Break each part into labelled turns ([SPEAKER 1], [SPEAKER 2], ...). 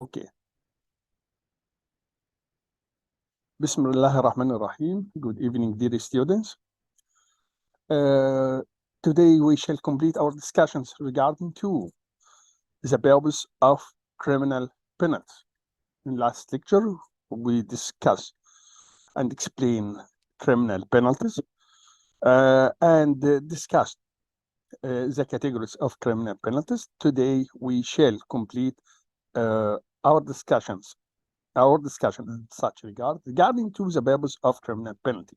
[SPEAKER 1] Okay. Bismillahirrahmanirrahim. Good evening, dear students. Today we shall complete our discussions regarding to the purpose of criminal penalties. In last lecture, we discussed and explained criminal penalties and discussed the categories of criminal penalties. Today we shall complete our discussion in such regard regarding to the purpose of criminal penalty.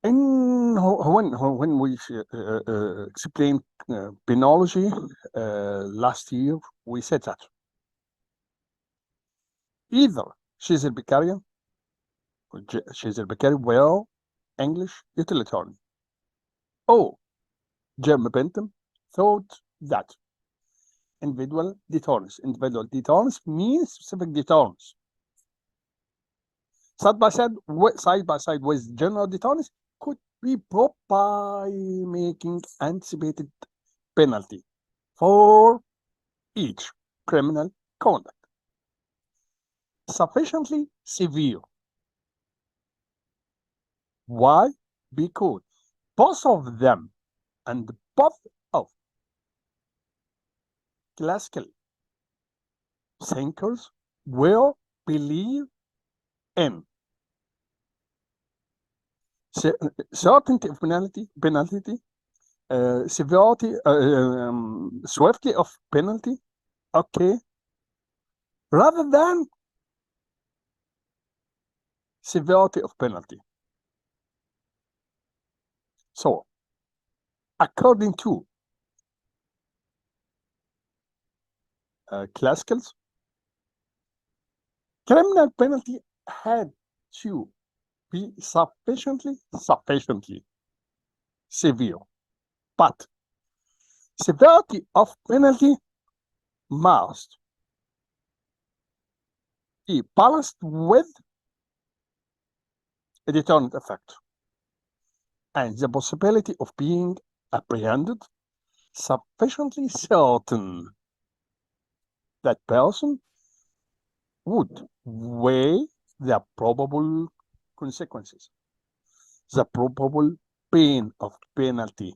[SPEAKER 1] When we explained penology last year, we said that either she's a Becarian well English utilitarian, or Jim Bentham thought that individual deterrence means specific deterrence. Side by side with general deterrence could be brought by making anticipated penalty for each criminal conduct sufficiently severe. Why? Because both of them and both of classical thinkers will believe in certainty of penalty, severity, swiftly of penalty, okay, rather than severity of penalty. So, according to classicals, criminal penalty had to be sufficiently severe, but severity of penalty must be balanced with a deterrent effect and the possibility of being apprehended sufficiently certain that person would weigh the probable consequences, the probable pain of penalty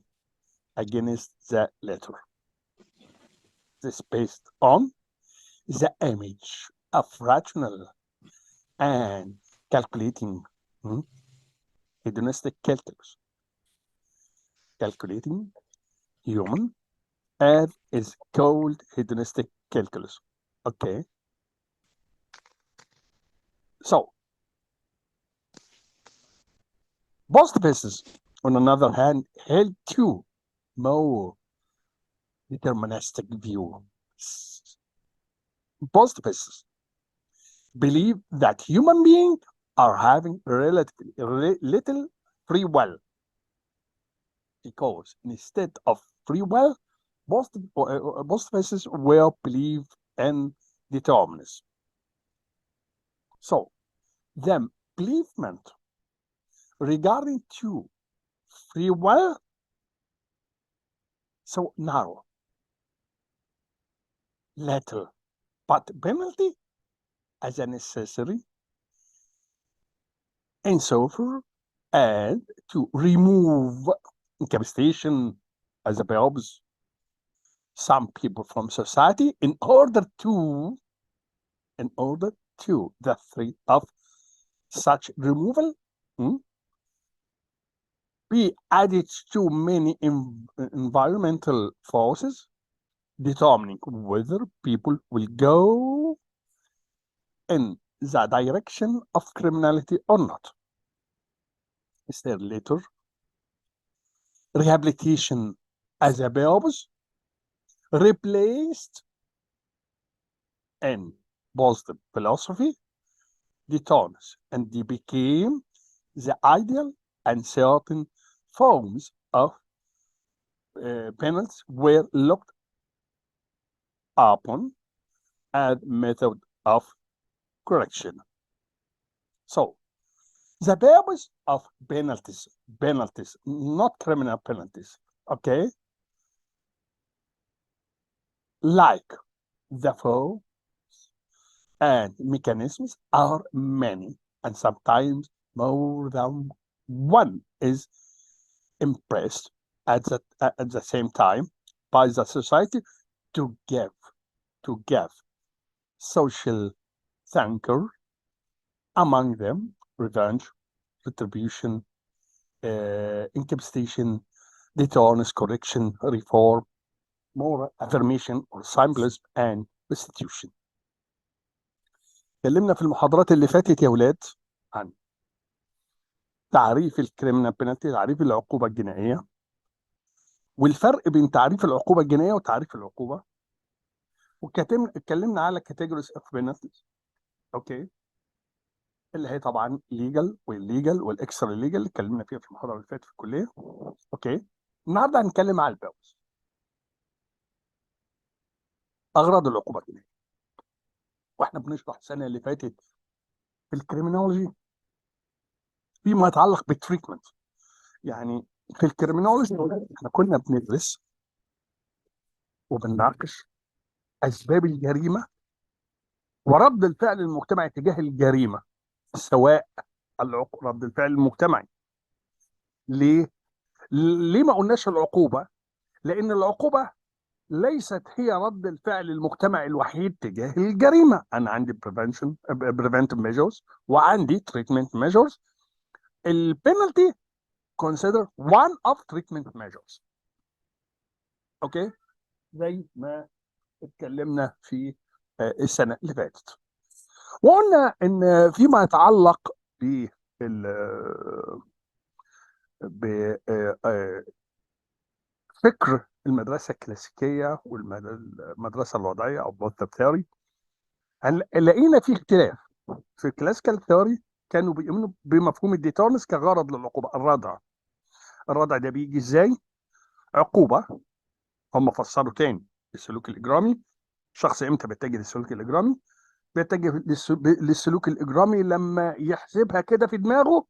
[SPEAKER 1] against the latter. This based on the image of rational and calculating hedonistic calculus. Calculating human as is called hedonistic calculus. Okay. So, positivists, on another hand, held to more deterministic view. Positivists believe that human beings are having relatively little free will, because instead of free will, positivists will believe in determinism. So, the believement regarding to free will so narrow, little, but penalty as a necessary insofar as to remove incapacitation as a purpose some people from society in order to the threat of such removal be added to many environmental forces determining whether people will go in the direction of criminality or not. Is there later rehabilitation as a purpose replaced in positive philosophy deterrence, and they became the ideal and certain forms of penalties were looked upon as method of correction. So, the purpose of penalties, not criminal penalties, okay, like the foe and mechanisms are many, and sometimes more than one is impressed at the same time by the society to give social thanker, among them revenge, retribution, incapacitation, deterrence, correction, reform, moral affirmation or symbolism and restitution. اتكلمنا في المحاضرات اللي فاتت يا ولاد عن تعريف الكريمنال بينالتي، تعريف العقوبة الجنائية، والفرق بين تعريف العقوبة الجنائية وتعريف العقوبة، اتكلمنا على categories of penalties. اوكي، اللي هي طبعا legal والليجل والاكسترا ليجل اللي اتكلمنا فيها في المحاضرة اللي فاتت في الكلية. اوكي، النهارده هنتكلم على الباوز، اغراض العقوبة الجنائية. واحنا بنشرح السنة اللي فاتت في الكريمنولوجي فيما يتعلق بالتريتمنت، يعني في الكريمنولوجي احنا كنا بندرس وبنناقش اسباب الجريمه ورد الفعل المجتمعي تجاه الجريمه، سواء رد الفعل المجتمعي. ليه؟ ليه ما قلناش العقوبه؟ لان العقوبه ليست هي رد الفعل المجتمعي الوحيد تجاه الجريمه. انا عندي preventive measures وعندي treatment measures. البينالتي consider one of treatment measures. اوكي، زي ما اتكلمنا في السنه اللي فاتت، وقلنا ان فيما يتعلق بفكر المدرسه الكلاسيكيه والمدرسه الوضعيه او بوث ثيوري، لقينا في اختلاف. في الكلاسيكال ثيوري كانوا بيؤمنوا بمفهوم الديتورنس كغرض للعقوبه، الردع ده بيجي ازاي؟ عقوبه، هم فسروا تاني السلوك الاجرامي. الشخص امتى بيتجه للسلوك الاجرامي؟ بيتجه للسلوك الاجرامي لما يحسبها كده في دماغه،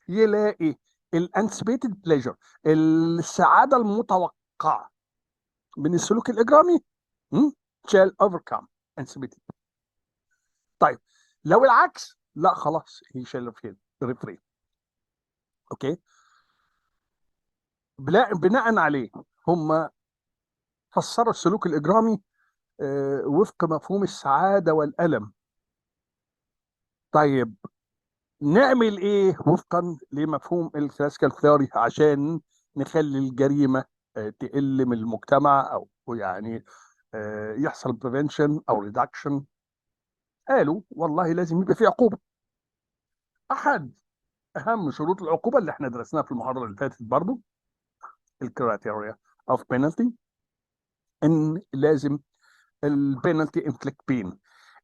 [SPEAKER 1] يلاقي الانسبيتد بليجر، السعاده المتوقعه من السلوك الاجرامي shall overcome anxiety. طيب لو العكس، لا خلاص he shall refrain. اوكي، بناء عليه هم فسروا السلوك الاجرامي وفق مفهوم السعاده والالم. طيب نعمل ايه وفقا لمفهوم الكلاسيكال ثيوري عشان نخلي الجريمه تقل من المجتمع، او يعني يحصل بريفنشن او ريدكشن؟ قالوا والله لازم يبقى في عقوبه. احد اهم شروط العقوبه اللي احنا درسناها في المحاضره اللي فاتت برضو، الكرايتيريا اوف بينالتي، ان لازم البينالتي انفليكت بين.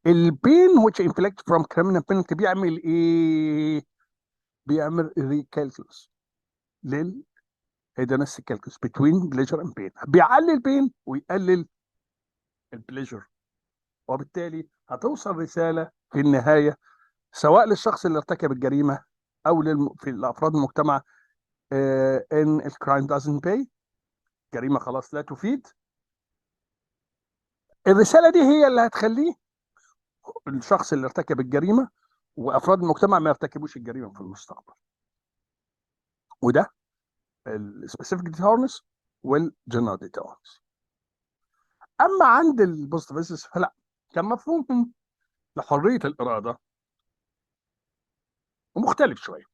[SPEAKER 1] البين which inflict from criminal penalty بيعمل ايه؟ بيعمل ريكالكولس هيدونستيك كالكولس between pleasure and pain، بيعلي البين ويقلل البليجر، وبالتالي هتوصل رساله في النهايه سواء للشخص اللي ارتكب الجريمه او في الافراد المجتمع ان الكرايم doesn't pay، الجريمه خلاص لا تفيد. الرساله دي هي اللي هتخليه الشخص اللي ارتكب الجريمه وافراد المجتمع ما يرتكبوش الجريمه في المستقبل. وده السبيسيفيك ديتورنس والجنرال ديتورنس. اما عند البوزيتيفيستس فلا، كان مفهومهم لحريه الاراده ومختلف شويه.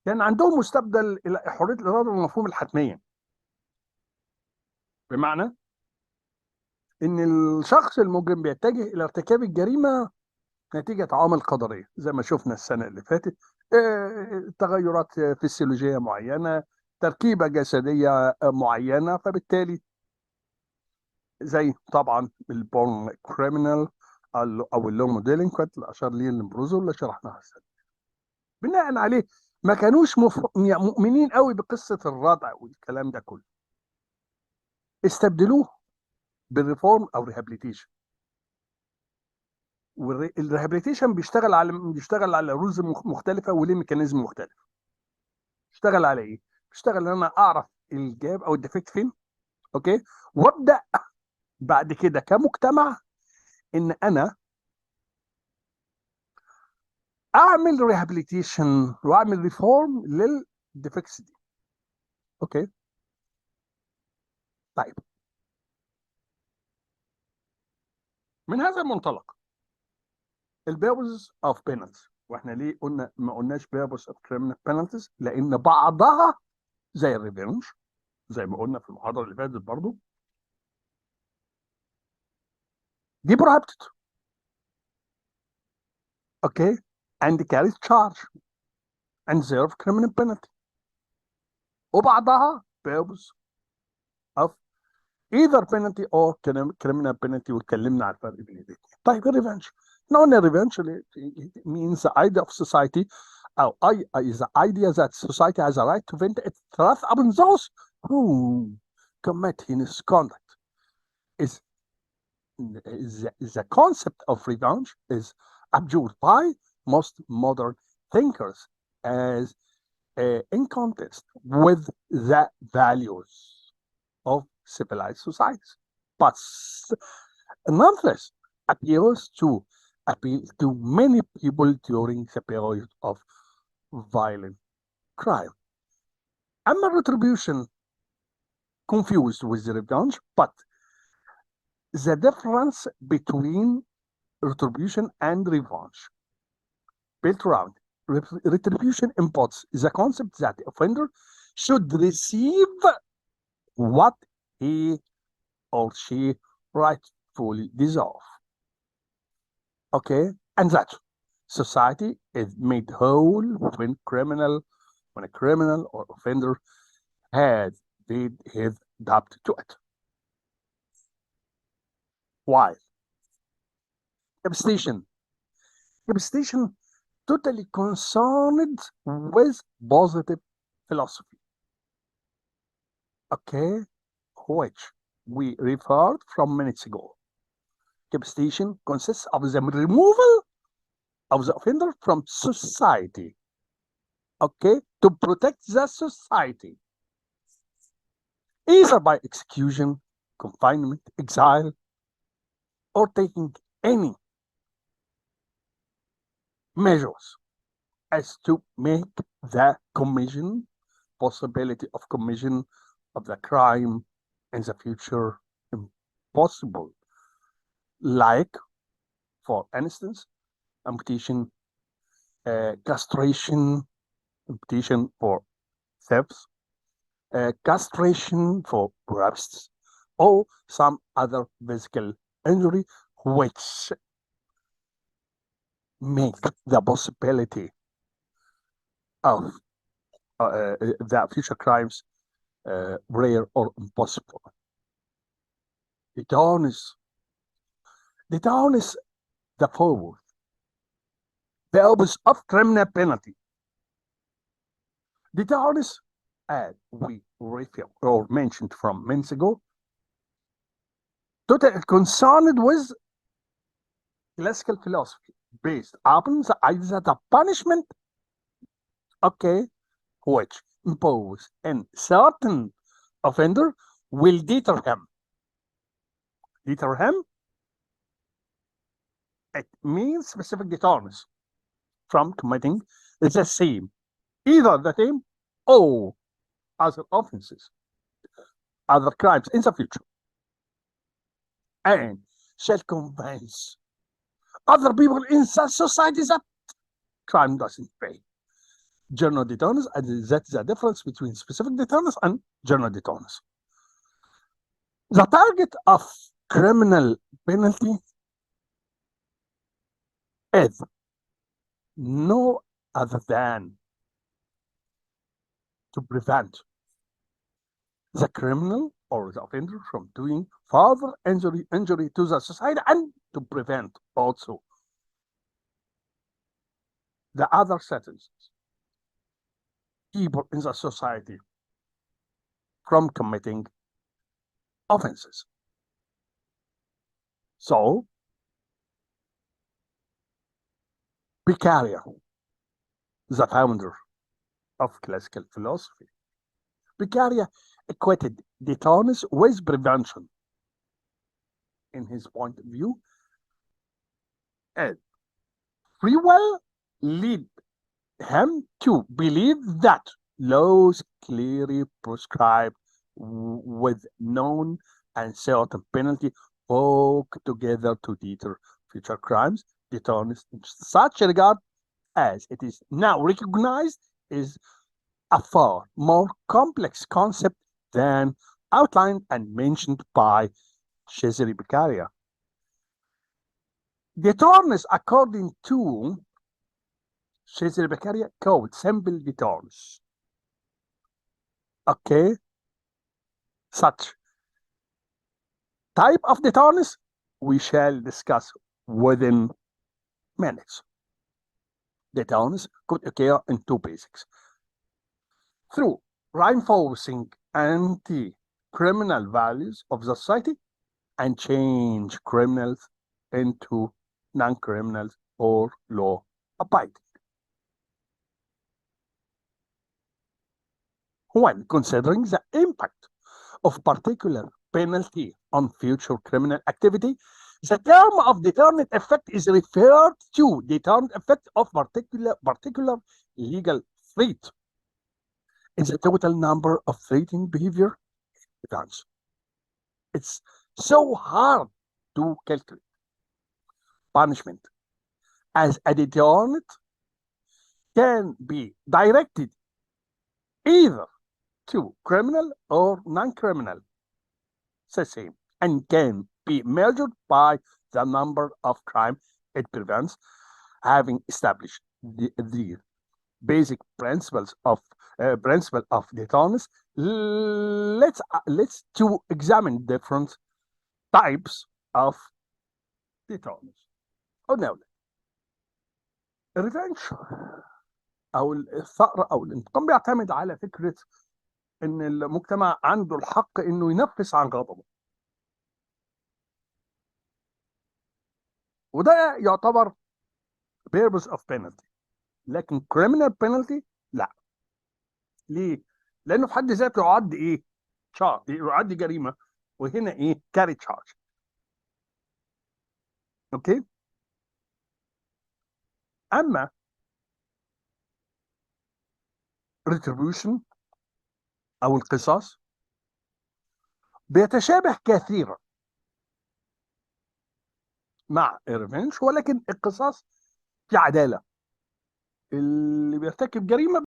[SPEAKER 1] كان عندهم مستبدل حريه الاراده ومفهوم الحتميه، بمعنى ان الشخص المجرم بيتجه الى ارتكاب الجريمه نتيجه عوامل قدريه زي ما شفنا السنه اللي فاتت، تغيرات فسيولوجيه معينه، تركيبه جسديه معينه، فبالتالي زي طبعا البورن كريمنال او اللو ديلينكوينت اللي اشار ليه البروزو اللي شرحناها السنه. بناء عليه ما كانوش مؤمنين قوي بقصه الردع والكلام ده كله، استبدلوه بالريفورم او ريهابيليتيشن. والريهابيليتيشن بيشتغل على رولز مختلفه وليه ميكانيزم مختلف. بيشتغل على ايه؟ بيشتغل ان انا اعرف الجاب او الديفكت فين، اوكي، وابدا بعد كده كمجتمع ان انا اعمل ريهابيليتيشن واعمل ريفورم للديفكس دي. اوكي طيب، من هذا المنطلق البيربز اوف بينالتيز، واحنا ليه قلنا ما قلناش بيربز اوف كريمنال بينالتيز؟ لان بعضها زي الريفنج زي ما قلنا في المحاضره اللي فاتت برضو دي prohibited. اوكي and carries charge and serve criminal penalty. وبعضها purpose of either penalty or criminal penalty، واتكلمنا على الفرق بين الاثنين. طيب الريفنج، احنا قلنا الريفنج means the idea of society أو is the idea that society has a right to vent its wrath upon those who commit heinous conduct. Is the concept of revenge is abjured by most modern thinkers as in contest with the values of civilized societies, but nonetheless appeals to appeal to many people during the period of violent crime. أما retribution confused with the revenge, but the difference between retribution and revenge built around retribution embodies the concept that the offender should receive what he or she rightfully deserve. Okay, and that society is made whole when a criminal or offender has paid his debt to it. Why? Abstention totally concerned with positive philosophy, okay, which we referred from minutes ago. Abstention consists of the removal of the offender from society, okay, to protect the society, either by execution, confinement, exile, or taking any measures as to make the possibility of commission of the crime in the future impossible. Like, for instance, amputation, castration, amputation for thefts, castration for rapes, or some other physical injury which make the possibility of the future crimes rare or impossible. The town is the forward, the opposite of criminal penalty. The town is, as we referred or mentioned from minutes ago, totally concerned with classical philosophy based upon the idea that the punishment, okay, which impose in certain offender will deter him. Deter him, it means specific deterrence from committing the same, either the same or other offenses, other crimes in the future, and shall convince other people in the society that crime doesn't pay. General deterrence, and that's the difference between specific deterrence and general deterrence. The target of criminal penalty is no other than to prevent the criminal or the offender from doing further injury to the society, and to prevent also the other citizens, people in the society, from committing offenses. So, Beccaria, the founder of classical philosophy, Beccaria equated deterrence with prevention. in his point of view, is free will lead him to believe that laws clearly prescribe with known and certain penalty work together to deter future crimes. Deterrence in such regard as it is now recognized is a far more complex concept than outlined and mentioned by Cesare Beccaria. Deterrence, according to Cesare Beccaria, called simple deterrence. Okay, such type of deterrence we shall discuss within minutes. Deterrence could occur in two basics: through reinforcing anti-criminal values of the society and change criminals into non-criminals or law-abiding. When considering the impact of particular penalty on future criminal activity, the term of deterrent effect is referred to deterrent effect of particular legal threat in the total number of threatening behavior events. It's so hard to calculate. Punishment as a deterrent can be directed either to criminal or non-criminal, it's the same, and can be measured by the number of crime it prevents. Having established the basic principle of deterrence, let's to examine different types of deterrence. أو نولد الريفنج أو الثأر أو الانتقام بيعتمد على فكرة إن المجتمع عنده الحق إنه ينفس عن غضبه، وده يعتبر purpose of penalty. لكن criminal penalty لا. ليه؟ لأنه في حد ذاته يعد إيه؟ يعد جريمة، وهنا إيه؟ carry charge. أوكي؟ أما retribution أو القصاص بيتشابه كثيرا مع الريفنج، ولكن القصاص في عدالة. اللي بيرتكب جريمة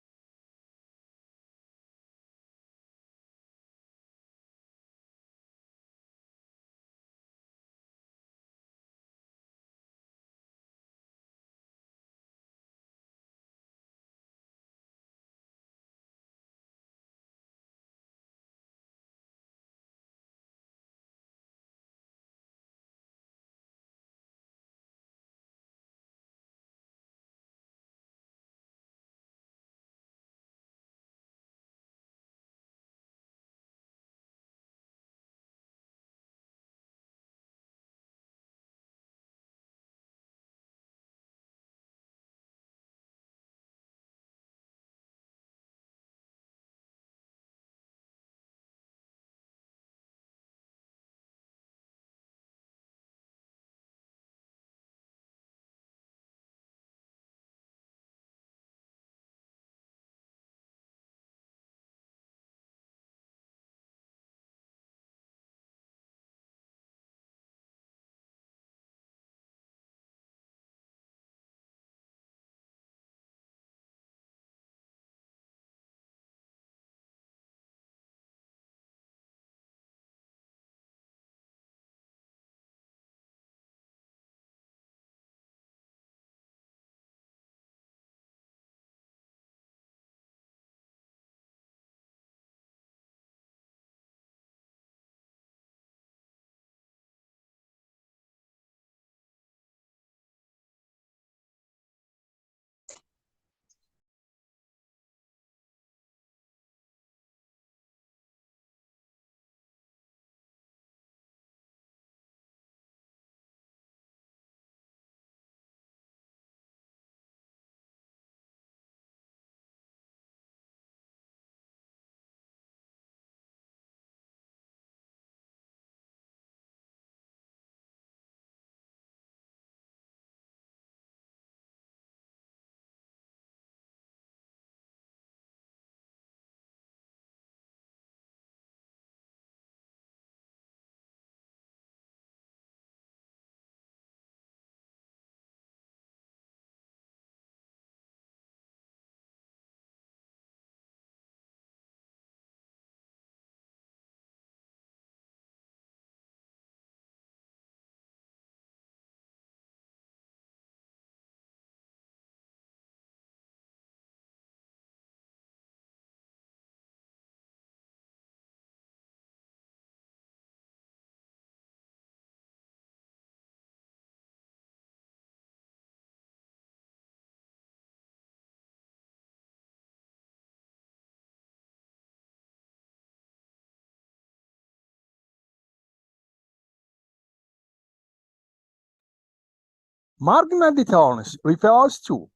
[SPEAKER 1] Marginal deterrence refers to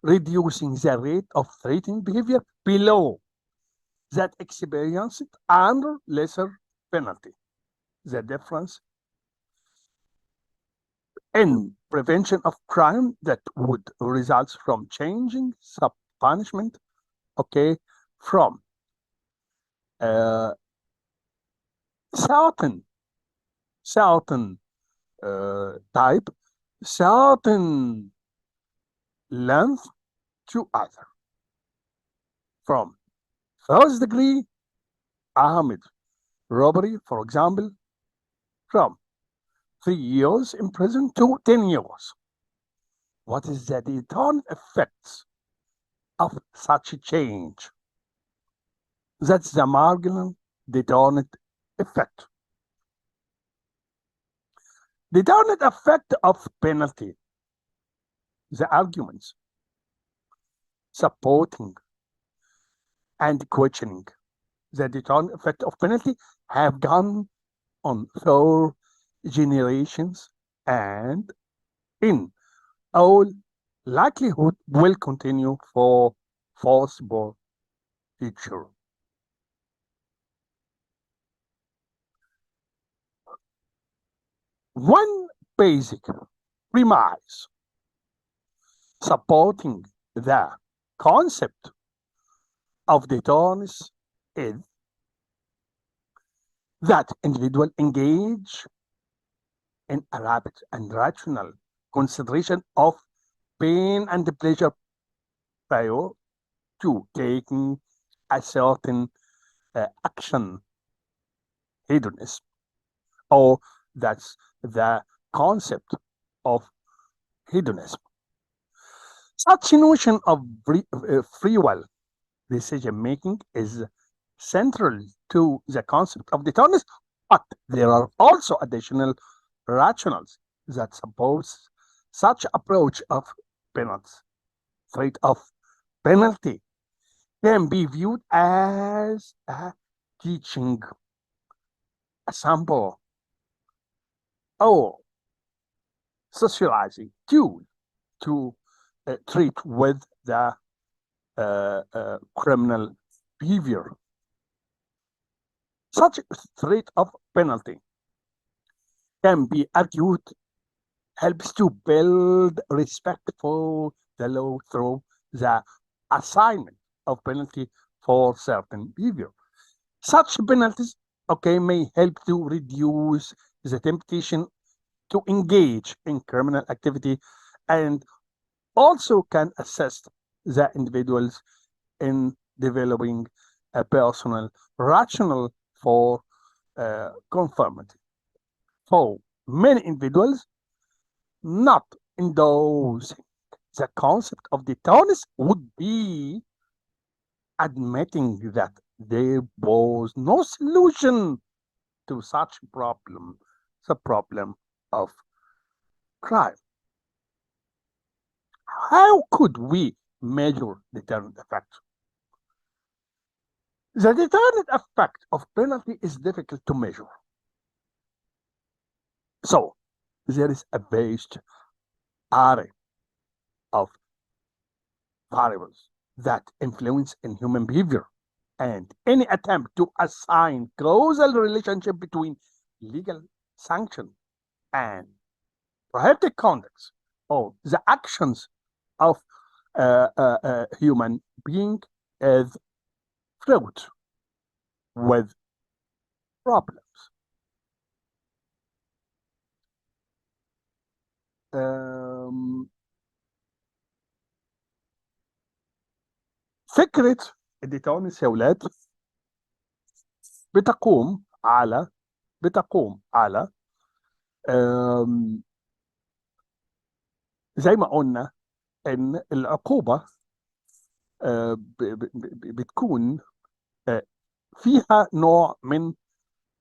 [SPEAKER 1] reducing the rate of threatening behavior below that experienced under lesser penalty. The difference in prevention of crime that would result from changing sub punishment, okay, from uh, certain certain type, certain length to other, from first degree armed robbery, for example, from 3 years in prison to 10 years. What is the deterrent effects of such a change? That's the marginal deterrent effect. Deterrent effect of penalty. The arguments supporting and questioning the deterrent effect of penalty have gone on for generations and in all likelihood will continue for foreseeable future. One basic premise supporting the concept of deterrence is that individuals engage in a rapid and rational consideration of pain and pleasure prior to taking a certain action, hedonism, or that's the concept of hedonism. Such a notion of free will decision making is central to the concept of deterrence, but there are also additional rationales that suppose such approach of penalty, threat of penalty can be viewed as a teaching, a sample, or socializing tool to treat with the criminal behavior. Such threat of penalty can be argued helps to build respect for the law through the assignment of penalty for certain behavior. Such penalties, okay, may help to reduce the temptation to engage in criminal activity and also can assist the individuals in developing a personal rationale for conformity. For many individuals, not endorsing the concept of deterrence would be admitting that there was no solution to such problem, the problem of crime. How could we measure deterrent effect? The deterrent effect of penalty is difficult to measure. So there is a vast array of variables that influence in human behavior, and any attempt to assign causal relationship between legal sanction and prohibited conduct or the actions of human being is fraught with problems. فكرة الديتونس يا ولاد بتقوم على زي ما قلنا ان العقوبة بتكون فيها نوع من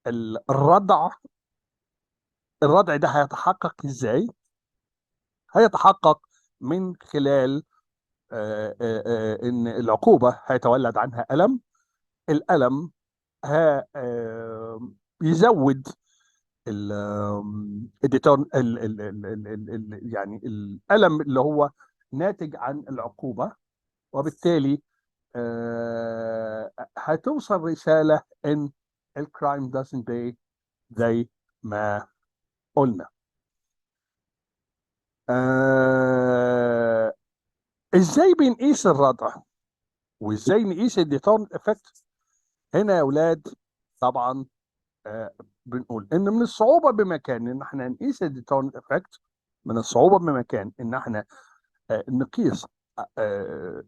[SPEAKER 1] الردع. الردع ده هيتحقق ازاي؟ هيتحقق من خلال ان العقوبة هيتولد عنها ألم. الألم يزود يعني الألم اللي هو ناتج عن العقوبة، وبالتالي هتوصل رسالة إن الكرايم doesn't pay زي ما قلنا. ازاي بنقيس الردع وازاي نقيس الديتورنت افكت؟ هنا يا اولاد طبعا بنقول ان من الصعوبه بمكان ان احنا نقيس الديتورنت افكت، من الصعوبه بمكان ان احنا نقيس آه،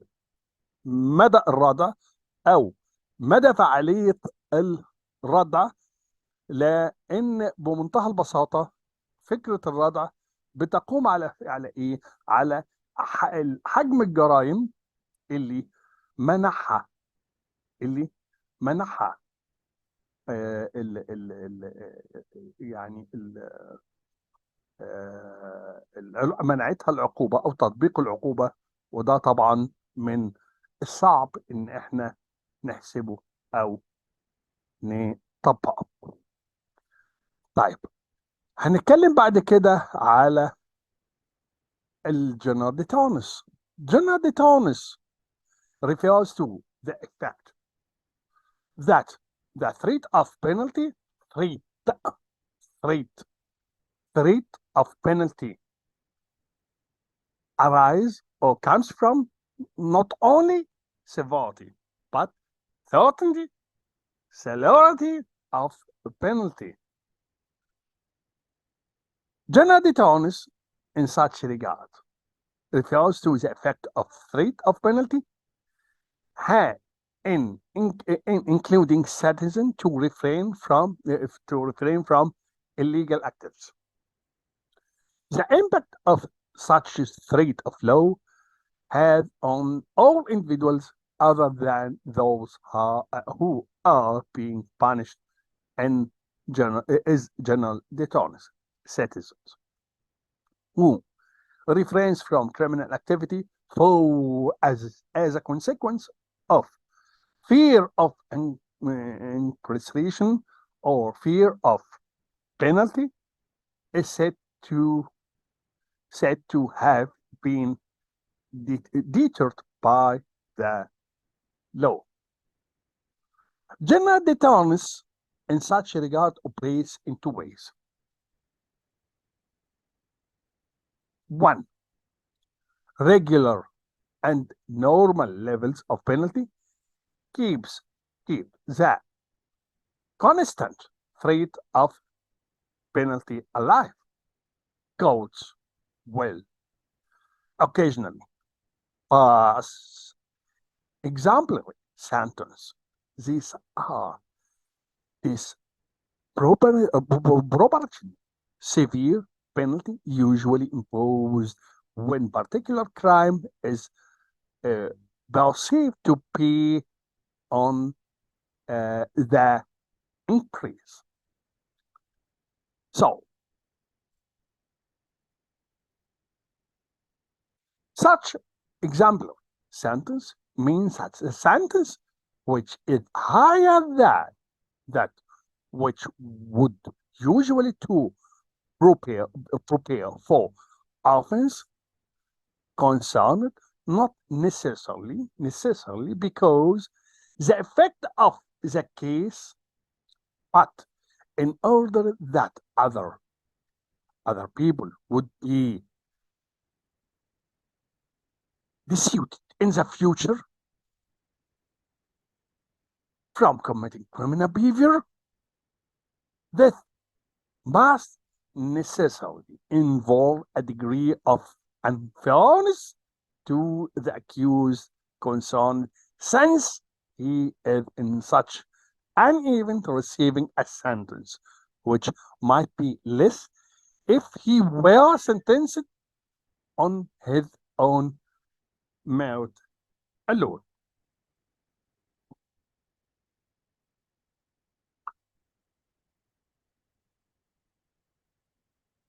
[SPEAKER 1] مدى الردع او مدى فعاليه الردع، لان بمنتهى البساطه فكره الردع بتقوم على ايه؟ على حجم الجرائم اللي منحها اللي منحها آه، ال ال ال يعني منعتها العقوبة أو تطبيق العقوبة، وده طبعا من الصعب إن إحنا نحسبه أو نطبقه. طيب، هنتكلم بعد كده على الجنرال ديتونس. General deterrence refers to the effect that the threat of penalty, threat, threat, threat of penalty arise or comes from not only severity, but certainty, celerity of penalty. General deterrence in such regard refers to the effect of threat of penalty including citizens to refrain from illegal acts. The impact of such threat of law has on all individuals other than those who are being punished in general deterrence, citizens who refrains from criminal activity for as a consequence of fear of incarceration or fear of penalty is said to have been deterred by the law. General deterrence in such regard operates in two ways. One, regular and normal levels of penalty keep the constant threat of penalty alive. Courts will occasionally pass exemplary sentence. These are proportionally severe penalty usually imposed when particular crime is perceived to be on the increase. So, such exemplary sentence means that a sentence which is higher than that which would usually to prepare for offense concerned, not necessarily because the effect of the case, but in order that other people would be dissuaded in the future from committing criminal behavior, that must necessarily involve a degree of unfairness to the accused concerned, since he is in such an event receiving a sentence which might be less if he were sentenced on his own merit alone.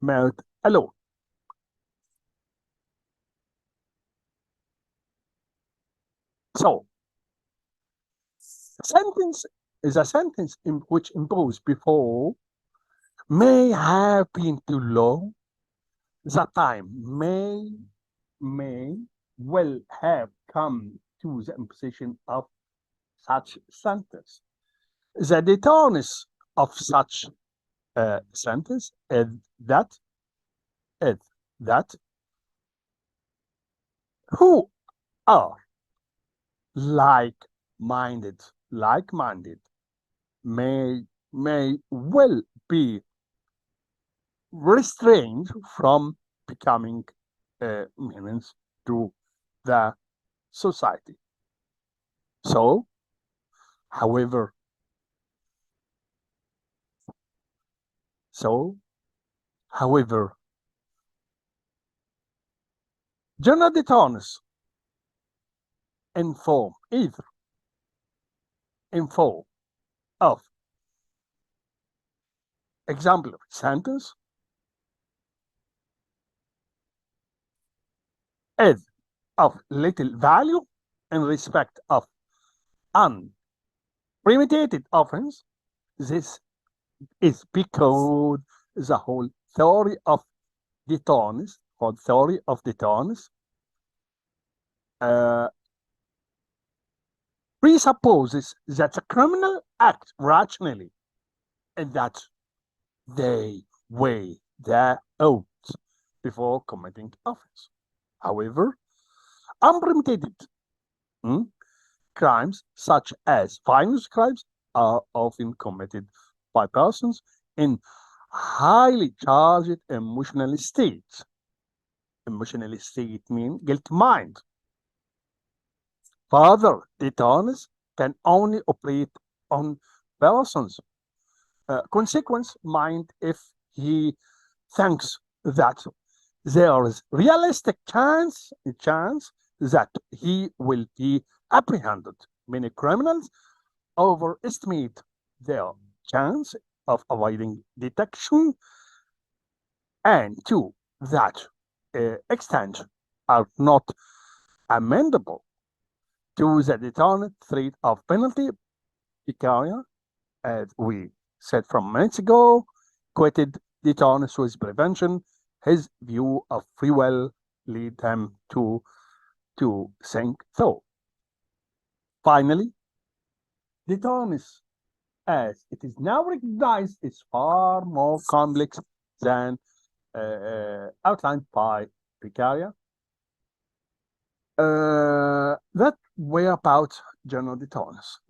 [SPEAKER 1] Merit alone. So, sentence is a sentence which imposed before may have been too low. The time may well have come to the imposition of such sentence. The deterrence of such sentence is that who are like-minded may well be restrained from becoming means to the society. So, however, however, general deterrence inform of exemplary sentence is of little value in respect of unpremeditated offense. This is because the whole theory of deterrence, called theory of deterrence, presupposes that the criminal act rationally and that they weigh their odds before committing offense. However, unpremeditated crimes such as violence crimes are often committed by persons in highly charged emotional states. Emotional state means guilt mind. Further, deterrence can only operate on persons' consequence mind if he thinks that there is realistic chance that he will be apprehended. Many criminals overestimate their chance of avoiding detection, and to that extent are not amendable to the deterrent threat of penalty. Picaria, as we said from minutes ago, quoted deterrence with prevention. His view of free will lead him to think so. Finally, deterrence, as it is now recognized, is far more complex than outlined by Picaria. That way about general deterrence.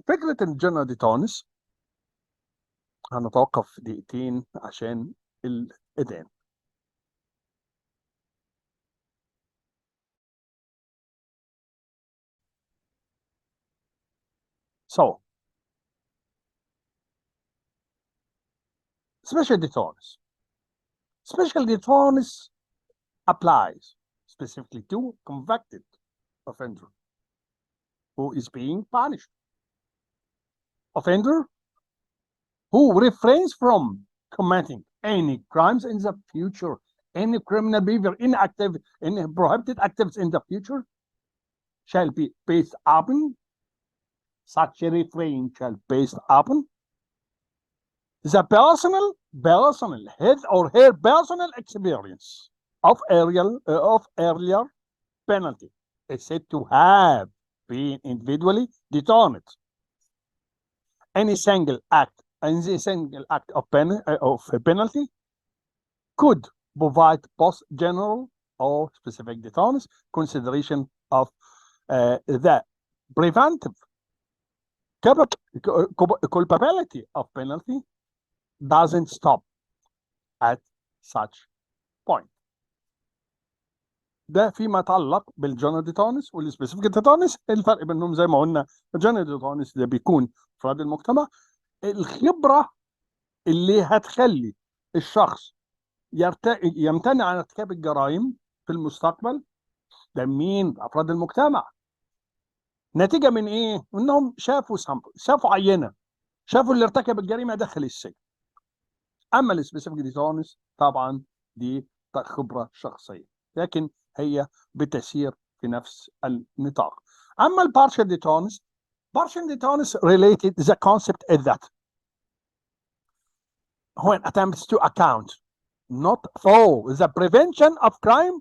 [SPEAKER 1] فكرة الجنرال ديتونس هنتوقف دقيقتين عشان الإذان. So, special deterrence. Special deterrence applies specifically to convicted offender who is being punished. Offender who refrains from committing any crimes in the future, any criminal behavior, any prohibited activities in the future, shall be based upon such a refrain shall based upon the personal, his or her personal experience of earlier penalty is said to have been individually determined. Any single act of penalty could provide both general or specific deterrence. Consideration of the preventive culpability of penalty doesn't stop at such point. ده فيما يتعلق بالجنرال ديتونس والسبيسيفيك ديتونس. الفرق بينهم زي ما قلنا الجنرال ديتونس ده بيكون افراد المجتمع، الخبره اللي هتخلي الشخص يمتنع عن ارتكاب الجرائم في المستقبل ده مين؟ افراد المجتمع. نتيجه من ايه؟ انهم شافوا عينه، شافوا اللي ارتكب الجريمه دخل السجن. اما السبيسيفيك ديتونس طبعا دي خبره شخصيه، لكن هي بتسير في نفس النطاق. اما البارشال ديتونس related the concept is that when attempts to account not for the prevention of crime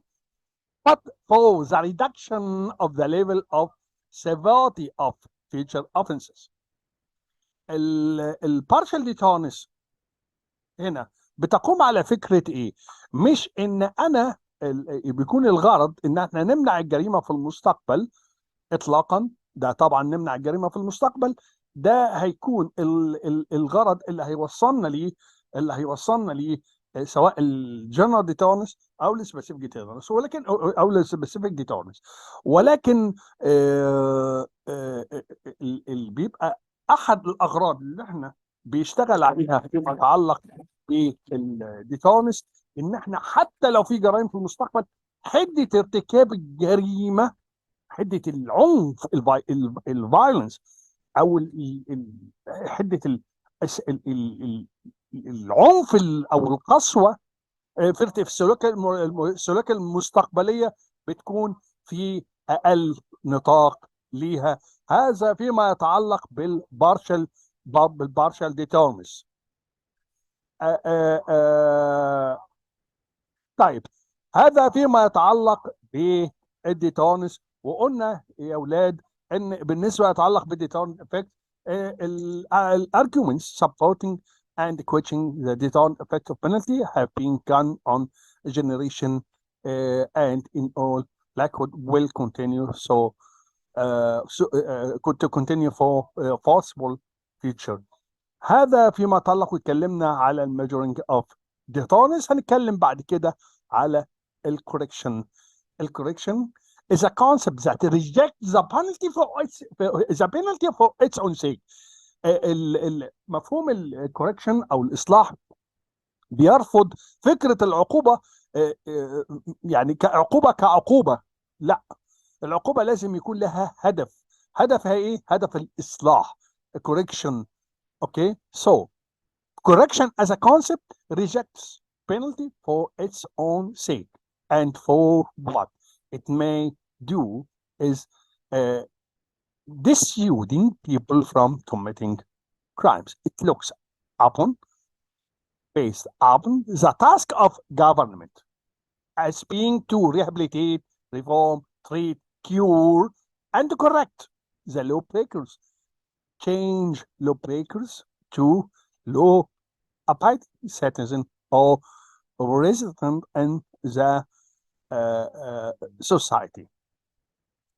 [SPEAKER 1] but for the reduction of the level of severity of future offenses. البارشال ديتونس هنا بتقوم على فكرة ايه؟ مش ان انا بيكون الغرض ان احنا نمنع الجريمة في المستقبل اطلاقا. ده طبعا نمنع الجريمة في المستقبل، ده هيكون الغرض اللي هيوصلنا ليه سواء الجنرال ديتورنس او السبيسيفيك ديتورنس، ولكن او السبيسيفيك ديتورنس. ولكن بيبقى احد الاغراض اللي احنا بيشتغل عليها فيما يتعلق بالديتورنس ان احنا حتى لو في جرائم في المستقبل، حده ارتكاب الجريمه، حده العنف، الفايلنس، او حده العنف او القسوه في السلوك المستقبليه بتكون في اقل نطاق ليها. هذا فيما يتعلق بالبارشال ديتورمس. طيب، هذا فيما يتعلق بالديتورنس. وقلنا يا اولاد ان بالنسبه يتعلق بالديتورن افكت، الارجيومنتس supporting and questioning the deterrent effect of penalty have been gone on a generation and in all likelihood will continue to continue for possible future. هذا فيما يتعلق، واتكلمنا على الميجرنج اوف ديتورنس. هنتكلم بعد كده على الكوركشن. الكوركشن is a concept that rejects the penalty for its own sake. مفهوم الكوركشن او الاصلاح بيرفض فكره العقوبه يعني كعقوبه. لا، العقوبه لازم يكون لها هدف. هدفها ايه؟ هدف الاصلاح. correction. Okay, so correction as a concept rejects penalty for its own sake, and for what it may do is dissuading people from committing crimes. It looks based upon the task of government as being to rehabilitate, reform, treat, cure, and correct the lawbreakers. Change lawbreakers to law-abiding citizen or resident in the society.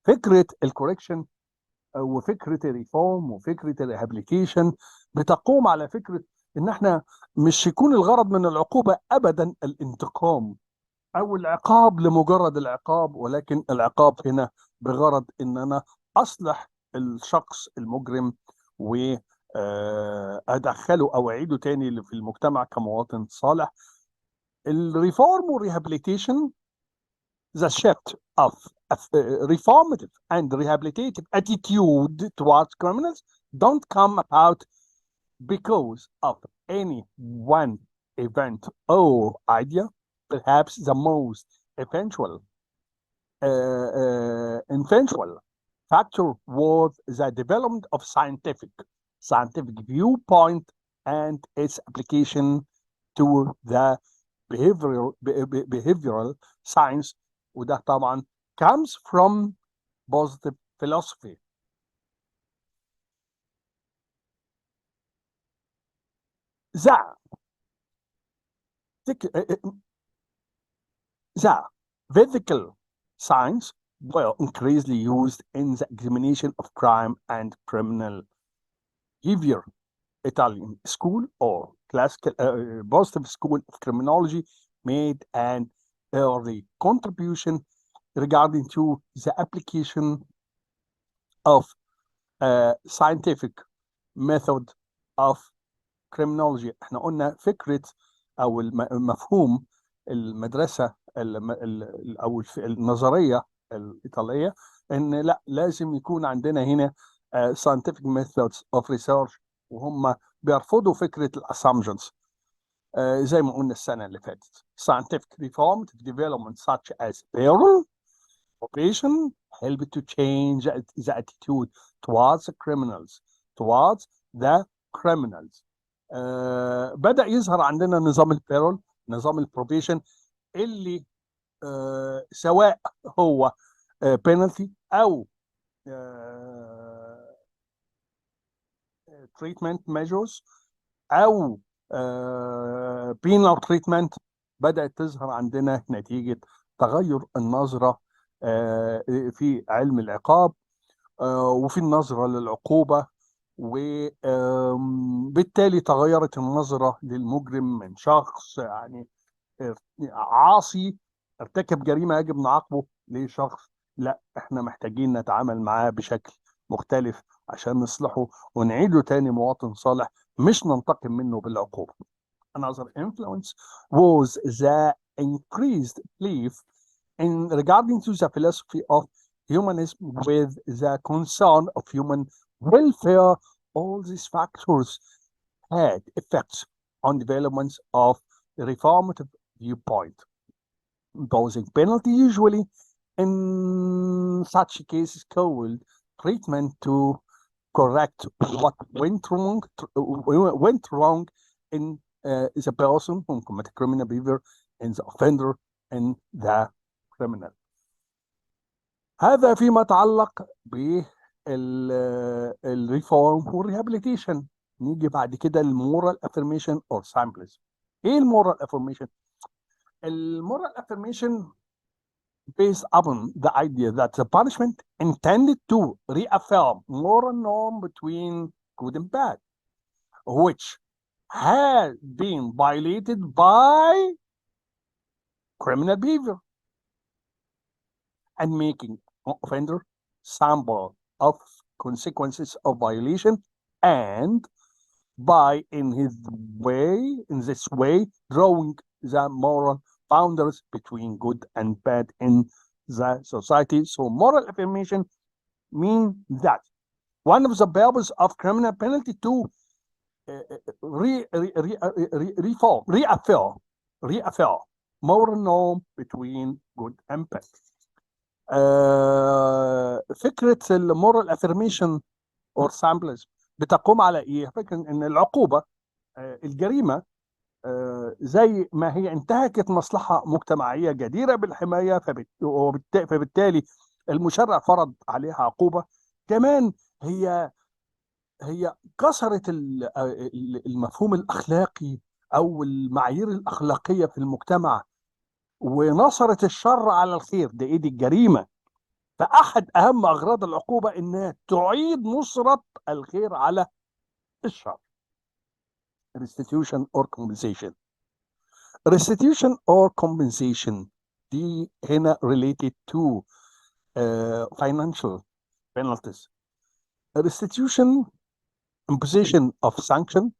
[SPEAKER 1] فكرة الكوركشن وفكرة الريفورم وفكرة الريهابيليتيشن بتقوم على فكرة ان احنا مش يكون الغرض من العقوبة ابدا الانتقام او العقاب لمجرد العقاب، ولكن العقاب هنا بغرض ان انا اصلح الشخص المجرم وادخله او اعيده تاني في المجتمع كمواطن صالح. الريفورم والريهابيليتيشن، the shift of reformative and rehabilitative attitude towards criminals don't come about because of any one event or idea. Perhaps the most eventual factor was the development of scientific viewpoint and its application to the behavioral science. وده طبعا comes from positive philosophy. The physical science were increasingly used in the examination of crime and criminal behavior. Italian school or classical positive school of criminology made an early contribution regarding to the application of scientific method of criminology. احنا قلنا فكرة او المفهوم المدرسة او النظرية الإيطالية ان لا، لازم يكون عندنا هنا scientific methods of research، وهم بيرفضوا فكرة الاسامبشنز زي ما قلنا السنة اللي فاتت. scientific reformative development such as parallel operation help to change the attitude towards the criminals. بدأ يظهر عندنا نظام البيرول، نظام البروبيشن، اللي سواء هو بينالتي او تريتمنت ميجرز او بينال تريتمنت، بدأت تظهر عندنا نتيجة تغير النظرة في علم العقاب وفي النظرة للعقوبة، وبالتالي تغيرت النظرة للمجرم من شخص يعني عاصي ارتكب جريمة يجب نعاقبه لشخص لا، احنا محتاجين نتعامل معاه بشكل مختلف عشان نصلحه ونعيده تاني مواطن صالح، مش ننتقم منه بالعقوبة. Another influence was the increased belief in regarding to the philosophy of humanism with the concern of human welfare. All these factors had effects on developments of the reformative viewpoint, imposing penalty usually in such cases called treatment to correct what went wrong in the person who committed criminal behavior, in the offender, in the criminal. هذا فيما يتعلق بالريفورم والريهابيليتيشن. نيجي بعد كده المورال افرميشن اور سامبلز. ايه المورال افرميشن؟ المورال افرميشن based upon the idea that the punishment intended to reaffirm moral norm between good and bad, which had been violated by criminal behavior, and making offender sample of consequences of violation, and by in this way drawing the moral boundaries between good and bad in the society. So moral affirmation means that one of the purposes of criminal penalty to reaffirm moral norm between good and bad. فكرة المورال افرميشن اور سامبلز بتقوم على ايه؟ فكرة ان العقوبة الجريمة زي ما هي انتهكت مصلحة مجتمعية جديرة بالحماية، فبالتالي المشرع فرض عليها عقوبة. كمان هي كسرت المفهوم الأخلاقي أو المعايير الأخلاقية في المجتمع، ونصرت الشر على الخير. دي الجريمة. فأحد أهم أغراض العقوبة إنها تعيد نصرة الخير على الشر. restitution or compensation. restitution or compensation دي هنا related to financial penalties. restitution, imposition of sanction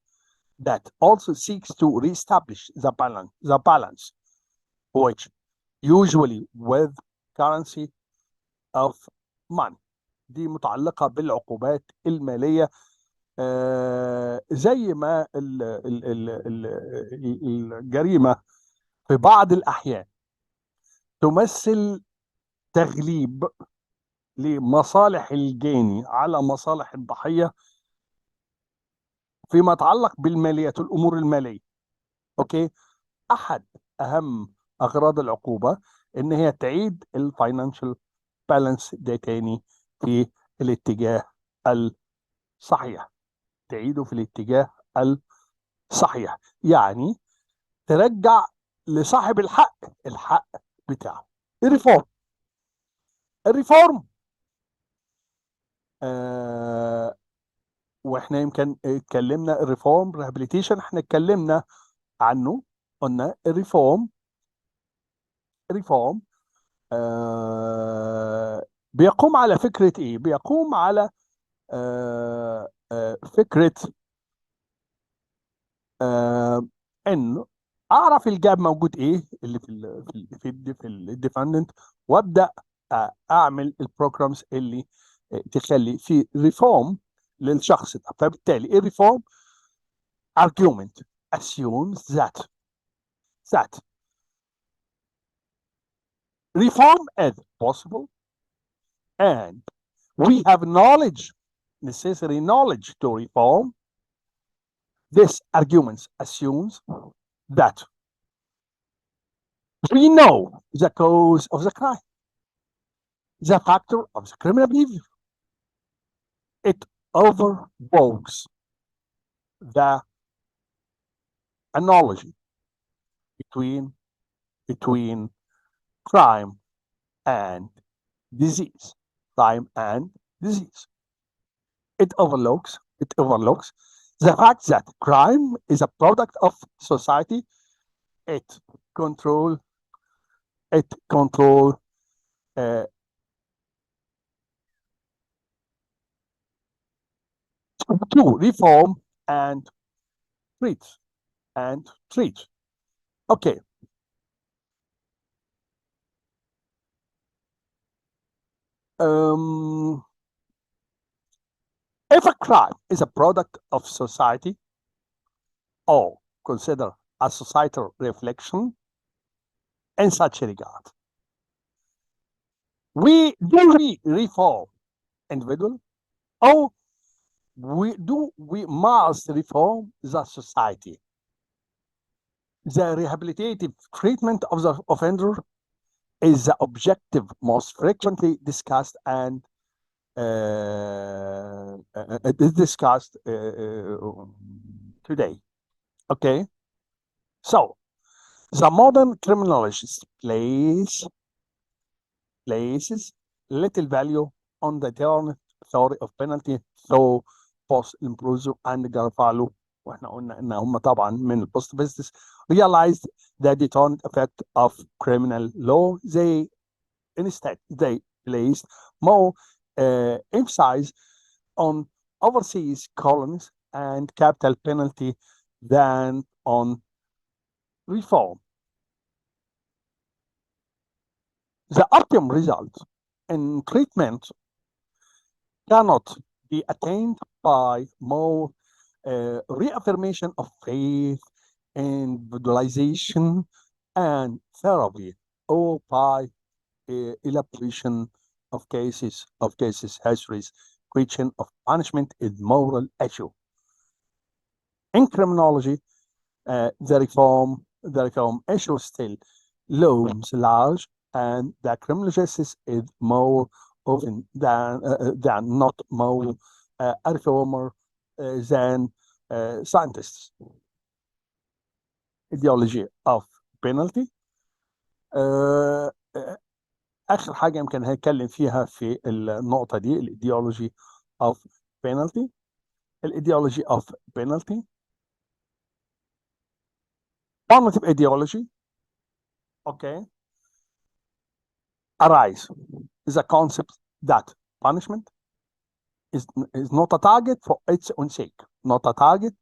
[SPEAKER 1] that also seeks to reestablish the balance, which usually with currency of money. دي متعلقة بالعقوبات المالية، زي ما الجريمة في بعض الأحيان تمثل تغليب لمصالح الجاني على مصالح الضحية فيما يتعلق بالماليات والأمور المالية. أوكي، أحد أهم أغراض العقوبة إن هي تعيد الفاينانشال بالانس ده تاني في الاتجاه الصحيح، تعيده في الاتجاه الصحيح، يعني ترجع لصاحب الحق بتاعه. الريفورم واحنا يمكن اتكلمنا الريفورم ريهابيليتيشن، احنا اتكلمنا عنه. قلنا الريفورم بيقوم على فكرة ايه؟ بيقوم على فكرة انه اعرف الجاب موجود ايه اللي في الديفندنت، وابدا اعمل البروجرامز اللي تخلي في ريفورم للشخص ده. فبالتالي الريفورم argument assumes that reform is possible and we have necessary knowledge to reform, This argument assumes that we know the cause of the crime, the factor of the criminal behavior. It overwhelms the analogy between crime and disease. Crime and disease. It overlooks the fact that crime is a product of society. It control it control uh, to reform and treat treat. Okay. Um, if a crime is a product of society or consider a societal reflection in such a regard, we reform individual or we must reform the society. The rehabilitative treatment of the offender is the objective most frequently discussed and is discussed today. Okay, so the modern criminologist places little value on the theory of penalty through post Lambrusco and Garofalo. واحنا قلنا ان هم طبعا من البوست بيزنس realized the deterrent effect of criminal law. They placed more emphasis on overseas colonies and capital penalty than on reform. The optimum result in treatment cannot be attained by more reaffirmation of faith, individualization, and therapy, or by elaboration of cases, histories. Question of punishment is moral issue. In criminology, the reform issue still looms large, and the criminal justice is more often than not more a reformer than scientists. Ideology of penalty. اخر حاجه يمكن هنتكلم فيها في النقطه دي الايديولوجي اوف penalty. الايديولوجي اوف penalty. Normative ideology, okay, arise is a concept that punishment is not a target for its own sake, not a target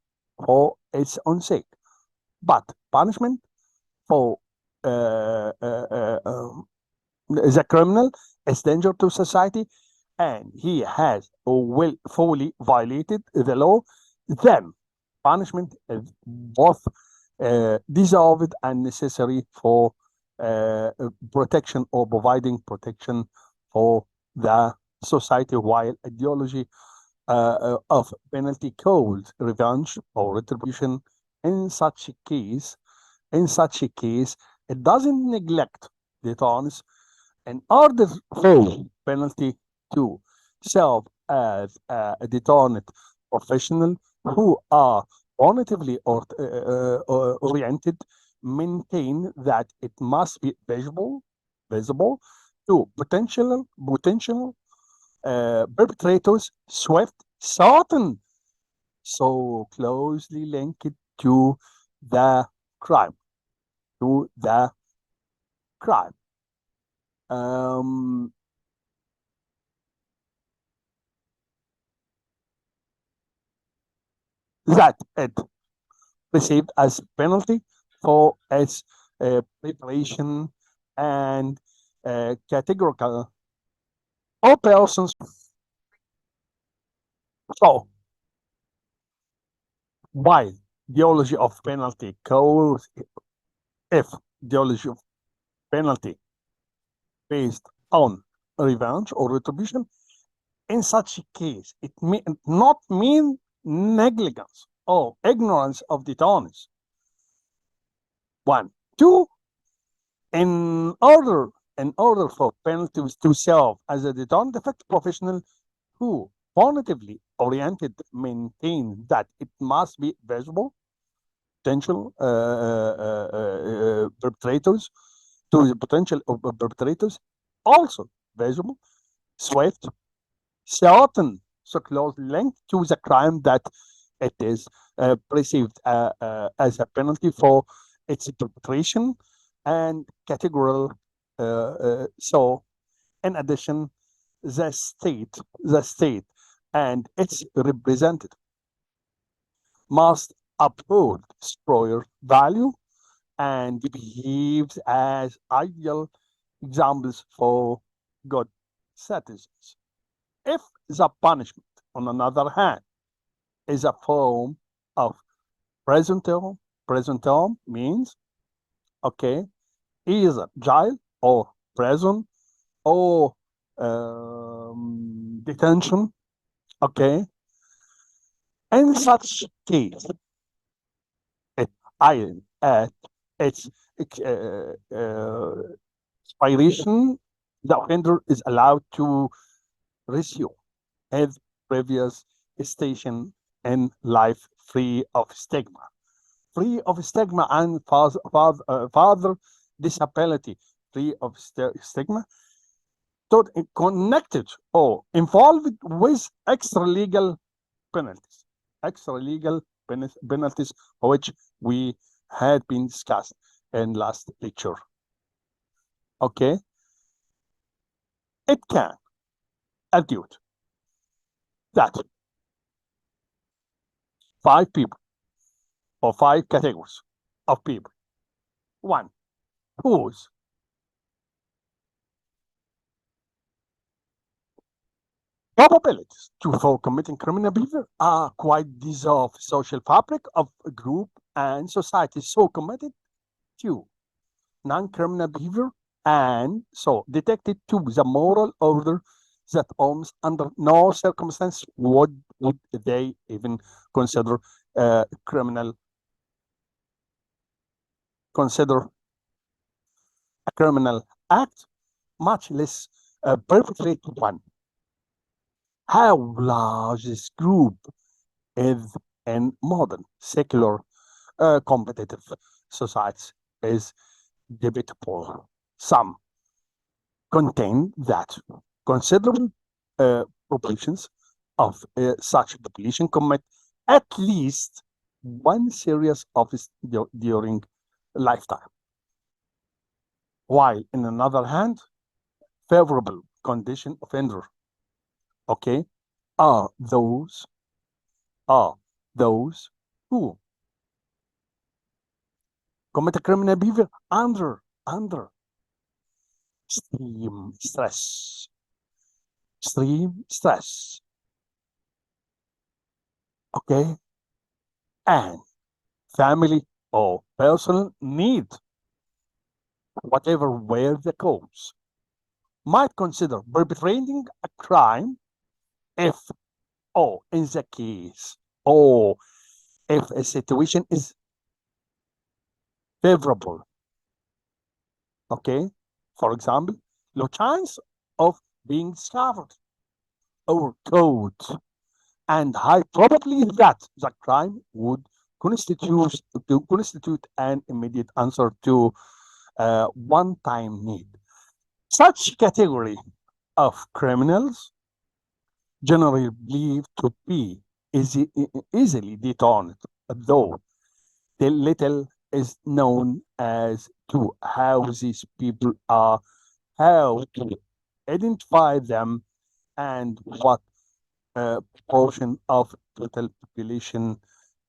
[SPEAKER 1] for its own sake, but punishment for the criminal is danger to society and he has or will fully violated the law, then punishment is both deserved and necessary for protection or providing protection for the society, while ideology of penalty called revenge or retribution in such a case, it doesn't neglect deterrence in order for penalty to serve as a deterrent professional who are normatively oriented, maintain that it must be visible to potential perpetrators, swift, certain, so closely linked to the crime, Um, that it received as penalty for its preparation and categorical all persons. So why ideology of penalty goes if ideology of penalty based on revenge or retribution, in such a case it may not mean negligence or ignorance of the tons. One. Two, in order in order for penalties to serve as a deterrent effect, professional who positively oriented maintain that it must be visible potential perpetrators to the potential of perpetrators, also visible, swift, certain, so closely linked to the crime that it is perceived as a penalty for its perpetration, and categorical. So, in addition, the state and its representative must uphold superior value and behaves as ideal examples for good citizens. If the punishment, on the other hand, is a form of present term means, okay, either jail or prison or detention, okay. In such case, it, I, at its expiration, the offender is allowed to resume his previous station in life free of stigma. Free of stigma and further disability, free of stigma, connected or involved with extra legal penalties, penalties, which we had been discussed in last lecture. Okay, it can argue that 5 people or 5 categories of people. One, whose probabilities for committing criminal behavior are quite dissolve social fabric of a group and society so committed to non-criminal behavior and so detected to the moral order that almost under no circumstance would they even consider criminal consider a criminal act, much less perpetrate one. How large this group is in modern secular competitive societies is debatable. Some contain that considerable proportions of such population commit at least one serious offense during lifetime. While, in another hand, favorable condition offender, okay, are those are those who commit a criminal behavior under extreme stress, okay, and family or personal need, whatever were the cause, might consider perpetrating a crime if, or in the case, or if a situation is favorable, okay? For example, low chance of being discovered or caught, and high probability that the crime would constitute an immediate answer to one-time need. Such category of criminals, generally believed to be easily determined, though the little is known as to how these people are, how to identify them, and what proportion of total population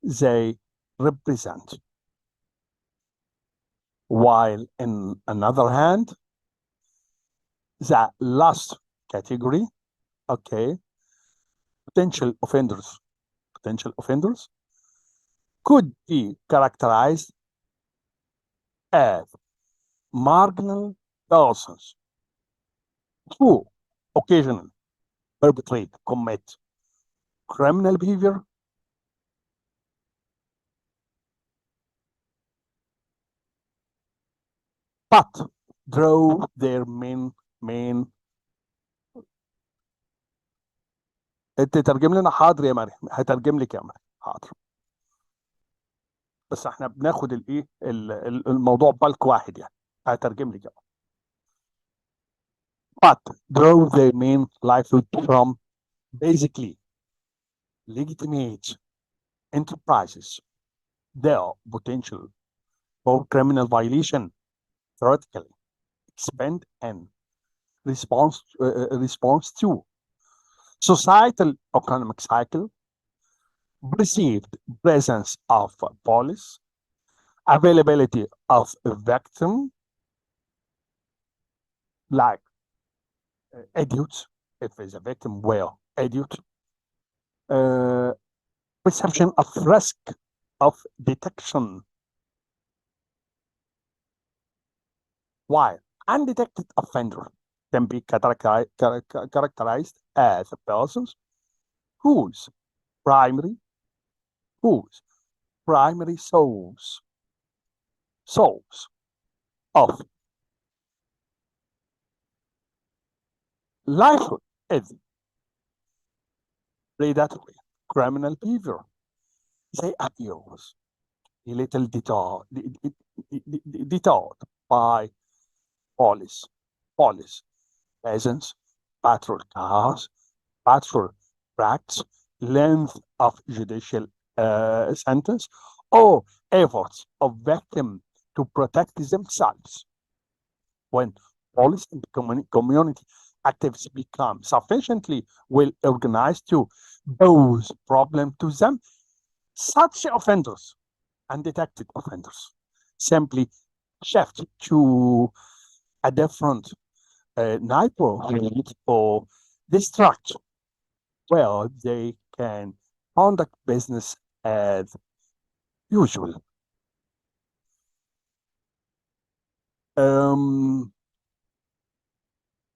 [SPEAKER 1] they represent. While in another hand, the last category, okay, potential offenders could be characterized as marginal persons who occasionally commit criminal behavior but draw their main. انت تترجم لنا؟ حاضر يا مريم، هترجم لك يا مريم، حاضر. بس احنا بناخد الايه الموضوع بالك واحد يعني. هترجم لك يعني. but draw their main livelihood from basically legitimate enterprises. Their potential for criminal violation theoretically expand and response to societal economic cycle, perceived presence of police, availability of a victim like idiots, if there's a victim, well, idiot, uh, perception of risk of detection, while undetected offender can be characterized as persons whose primary whose primary source of livelihood is predatory criminal behavior. They abuse a little detoured by police presence, patrol cars, patrol tracks, length of judicial sentence, or efforts of victim to protect themselves. When police and community activists become sufficiently well organized to pose problem to them, such offenders, undetected offenders, simply shift to a different neighborhood or district where they can conduct business as usual.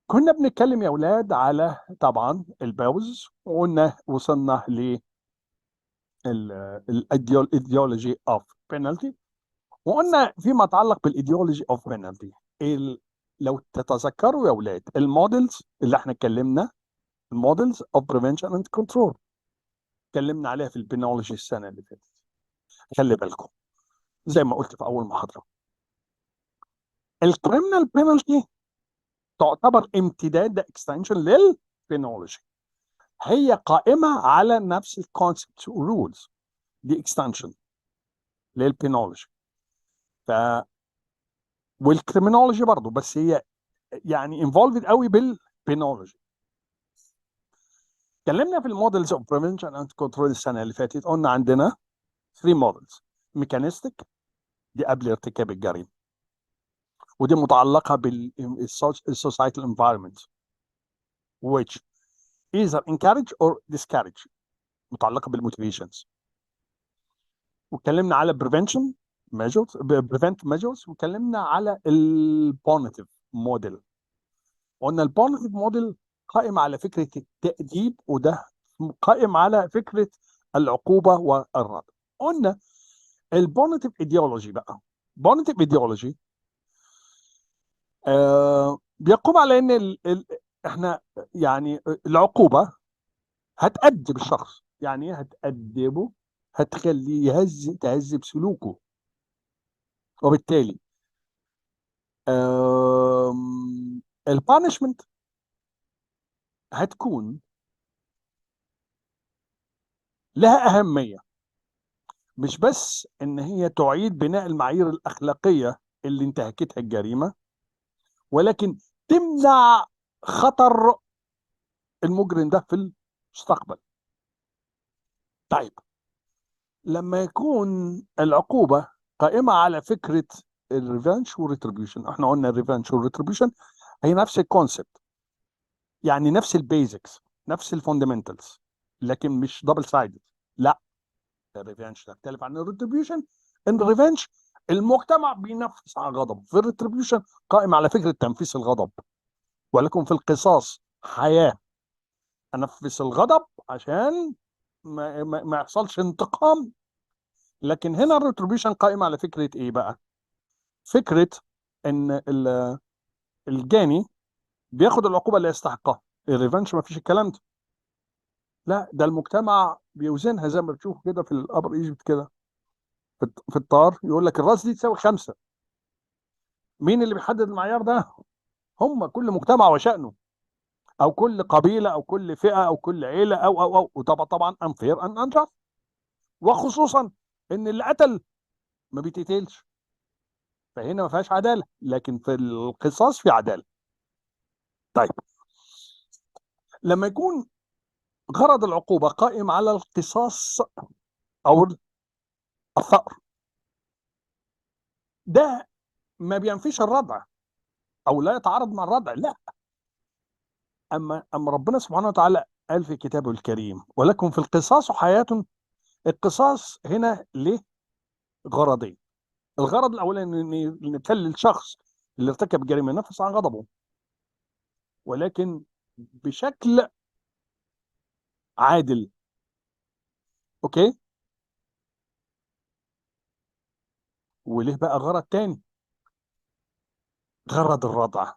[SPEAKER 1] كنا بنتكلم يا أولاد على طبعا الباوز، وقلنا وصلنا للإيديولوجي اوف بينالتي، وقلنا فيما يتعلق بالايديولوجي اوف بينالتي لو تتذكروا يا أولاد المودلز اللي احنا اتكلمنا، المودلز اوف بريفنشن اند كنترول، اتكلمنا عليها في البينولوجي السنه اللي فاتت. خلي بالكم زي ما قلت في اول محاضره، الكريمنال بينالتي تعتبر امتداد اكستنشن للبينولوجي، هي قائمه على نفس الكونسبت رولز، دي اكستنشن للبينولوجي. ف والكريمنولوجي برضه، بس هي يعني انفولفد قوي بالبينولوجي. اتكلمنا في المودلز اوف بريفنشن اند كنترول السنه اللي فاتت، قلنا عندنا 3 مودلز. ميكانيستيك، دي قبل ارتكاب الجريمه، ودي متعلقه بالسوسايتال انفايرمنت which either encourage or discourage، متعلقه بالموتيفيشنز. واتكلمنا على بريفنت ميجرز، واتكلمنا على البونيتيف موديل. قلنا البونيتيف موديل قائم على فكره التأديب، وده قائم على فكره العقوبه والرد. قلنا البونيتيف ايديولوجي بقى، بونيتيف ايديولوجي بيقوم على ان احنا يعني العقوبه هتأدب الشخص. يعني ايه هتأدبه؟ هتخليه تهذب سلوكه، وبالتالي البانشمنت هتكون لها أهمية، مش بس ان هي تعيد بناء المعايير الأخلاقية اللي انتهكتها الجريمة، ولكن تمنع خطر المجرم ده في المستقبل. طيب لما يكون العقوبة قائمة على فكرة الريفنش والريتريبيوشن، احنا قلنا الريفنش والريتريبيوشن هي نفس الكونسبت، يعني نفس البيزكس، نفس الفوندمنتالز، لكن مش دبل سايدد. لا، الريفنش تختلف عن الريتريبيوشن. ان الريفنش المجتمع بينفذ على غضب، في الريتريبيوشن قائم على فكرة تنفيذ الغضب، ولكن في القصاص حياة، انفذ الغضب عشان ما يحصلش انتقام. لكن هنا الريتريبيوشن قائم على فكرة ايه بقى؟ فكرة ان الجاني بياخد العقوبه اللي يستحقها. الريفنش ما فيش الكلام ده. لا، ده المجتمع بيوزنها زي ما بتشوف كده في الابر ايجيبت كده، في الطار يقول لك الراس دي تساوي 5. مين اللي بيحدد المعيار ده؟ هم كل مجتمع وشأنه، او كل قبيله او كل فئه او كل عيله او وطبعا طبعا انفير ان انجر. وخصوصا ان اللي قتل ما بيتقتلش، فهنا ما فيهاش عداله، لكن في القصاص في عداله. طيب، لما يكون غرض العقوبه قائم على القصاص او الثأر، ده ما بينفيش الردع او لا يتعارض مع الردع، لا. اما ربنا سبحانه وتعالى قال في كتابه الكريم ولكم في القصاص حياه. القصاص هنا ليه غرضين. الغرض الاولاني ان نخلي الشخص اللي ارتكب الجريمه ينفس عن غضبه، ولكن بشكل عادل. اوكي. وليه بقى غرض تاني؟ غرض الردع.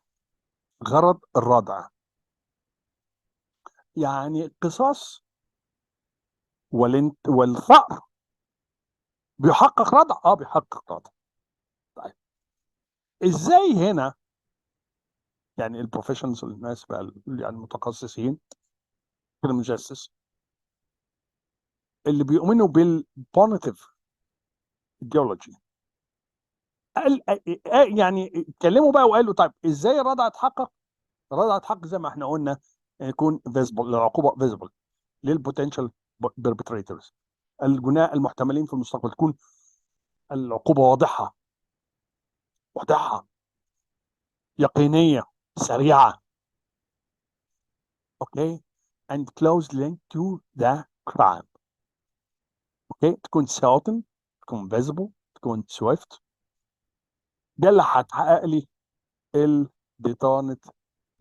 [SPEAKER 1] غرض الردع يعني القصاص والثأر بيحقق ردع. بيحقق ردع. طيب، ازاي هنا؟ يعني البروفيشنز، الناس بقى يعني المتخصصين في المجسس اللي بيؤمنوا بالبونيتيف ايديولوجي، يعني اتكلموا بقى وقالوا طيب ازاي الردع اتحقق؟ الردع اتحقق زي ما احنا قلنا، يكون فيزبل، العقوبه فيزبل للبوتنشال بيربتريتورز، الجناة المحتملين في المستقبل، تكون العقوبه واضحه، واضحه، يقينيه، سريعه. اوكي. and close link to the crime. اوكي، تكون certain، تكون visible، تكون swift. ده اللي هتحقق لي الديتارنت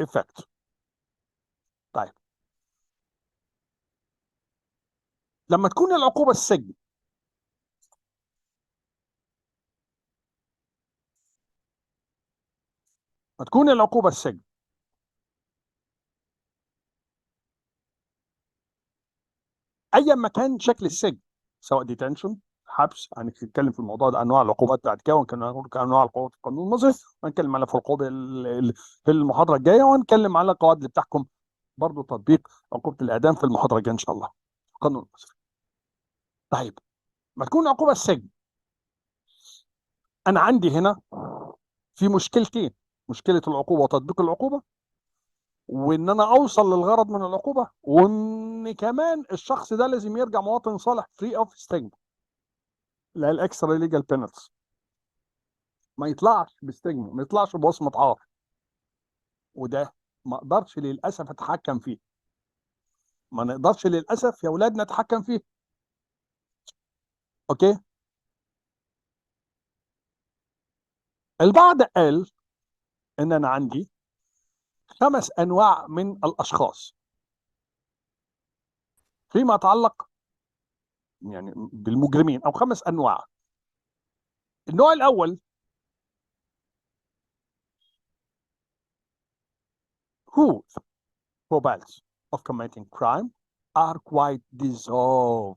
[SPEAKER 1] افكت. طيب، لما تكون العقوبه السجن، ما تكون العقوبه السجن، ايا ما كان شكل السجن، سواء ديتنشن، حبس، هنتكلم في الموضوع ده انواع العقوبات بعد كده، ونتكلم انواع العقوبات في القانون المصري، وهنتكلم على في العقوبه في المحاضره الجايه، وهنتكلم على القواعد اللي بتحكم برضه تطبيق عقوبه الاعدام في المحاضره الجايه ان شاء الله في القانون المصري. طيب، ما تكون عقوبه السجن، انا عندي هنا في مشكلتين: مشكله العقوبه وتطبيق العقوبه، وان انا اوصل للغرض من العقوبه، وان كمان الشخص ده لازم يرجع مواطن صالح فري اوف ستيجما، لا الاكسترا ليجال بينالتيز، ما يطلعش بستجمه، ما يطلعش بوصمه عار. وده ما اقدرش للاسف اتحكم فيه، ما نقدرش للاسف يا اولاد نتحكم فيه. اوكي. البعض قال ان انا عندي 5 انواع من الاشخاص فيما يتعلق يعني بالمجرمين، او 5 انواع. النوع الاول: who profiles of committing crime are quite dissolve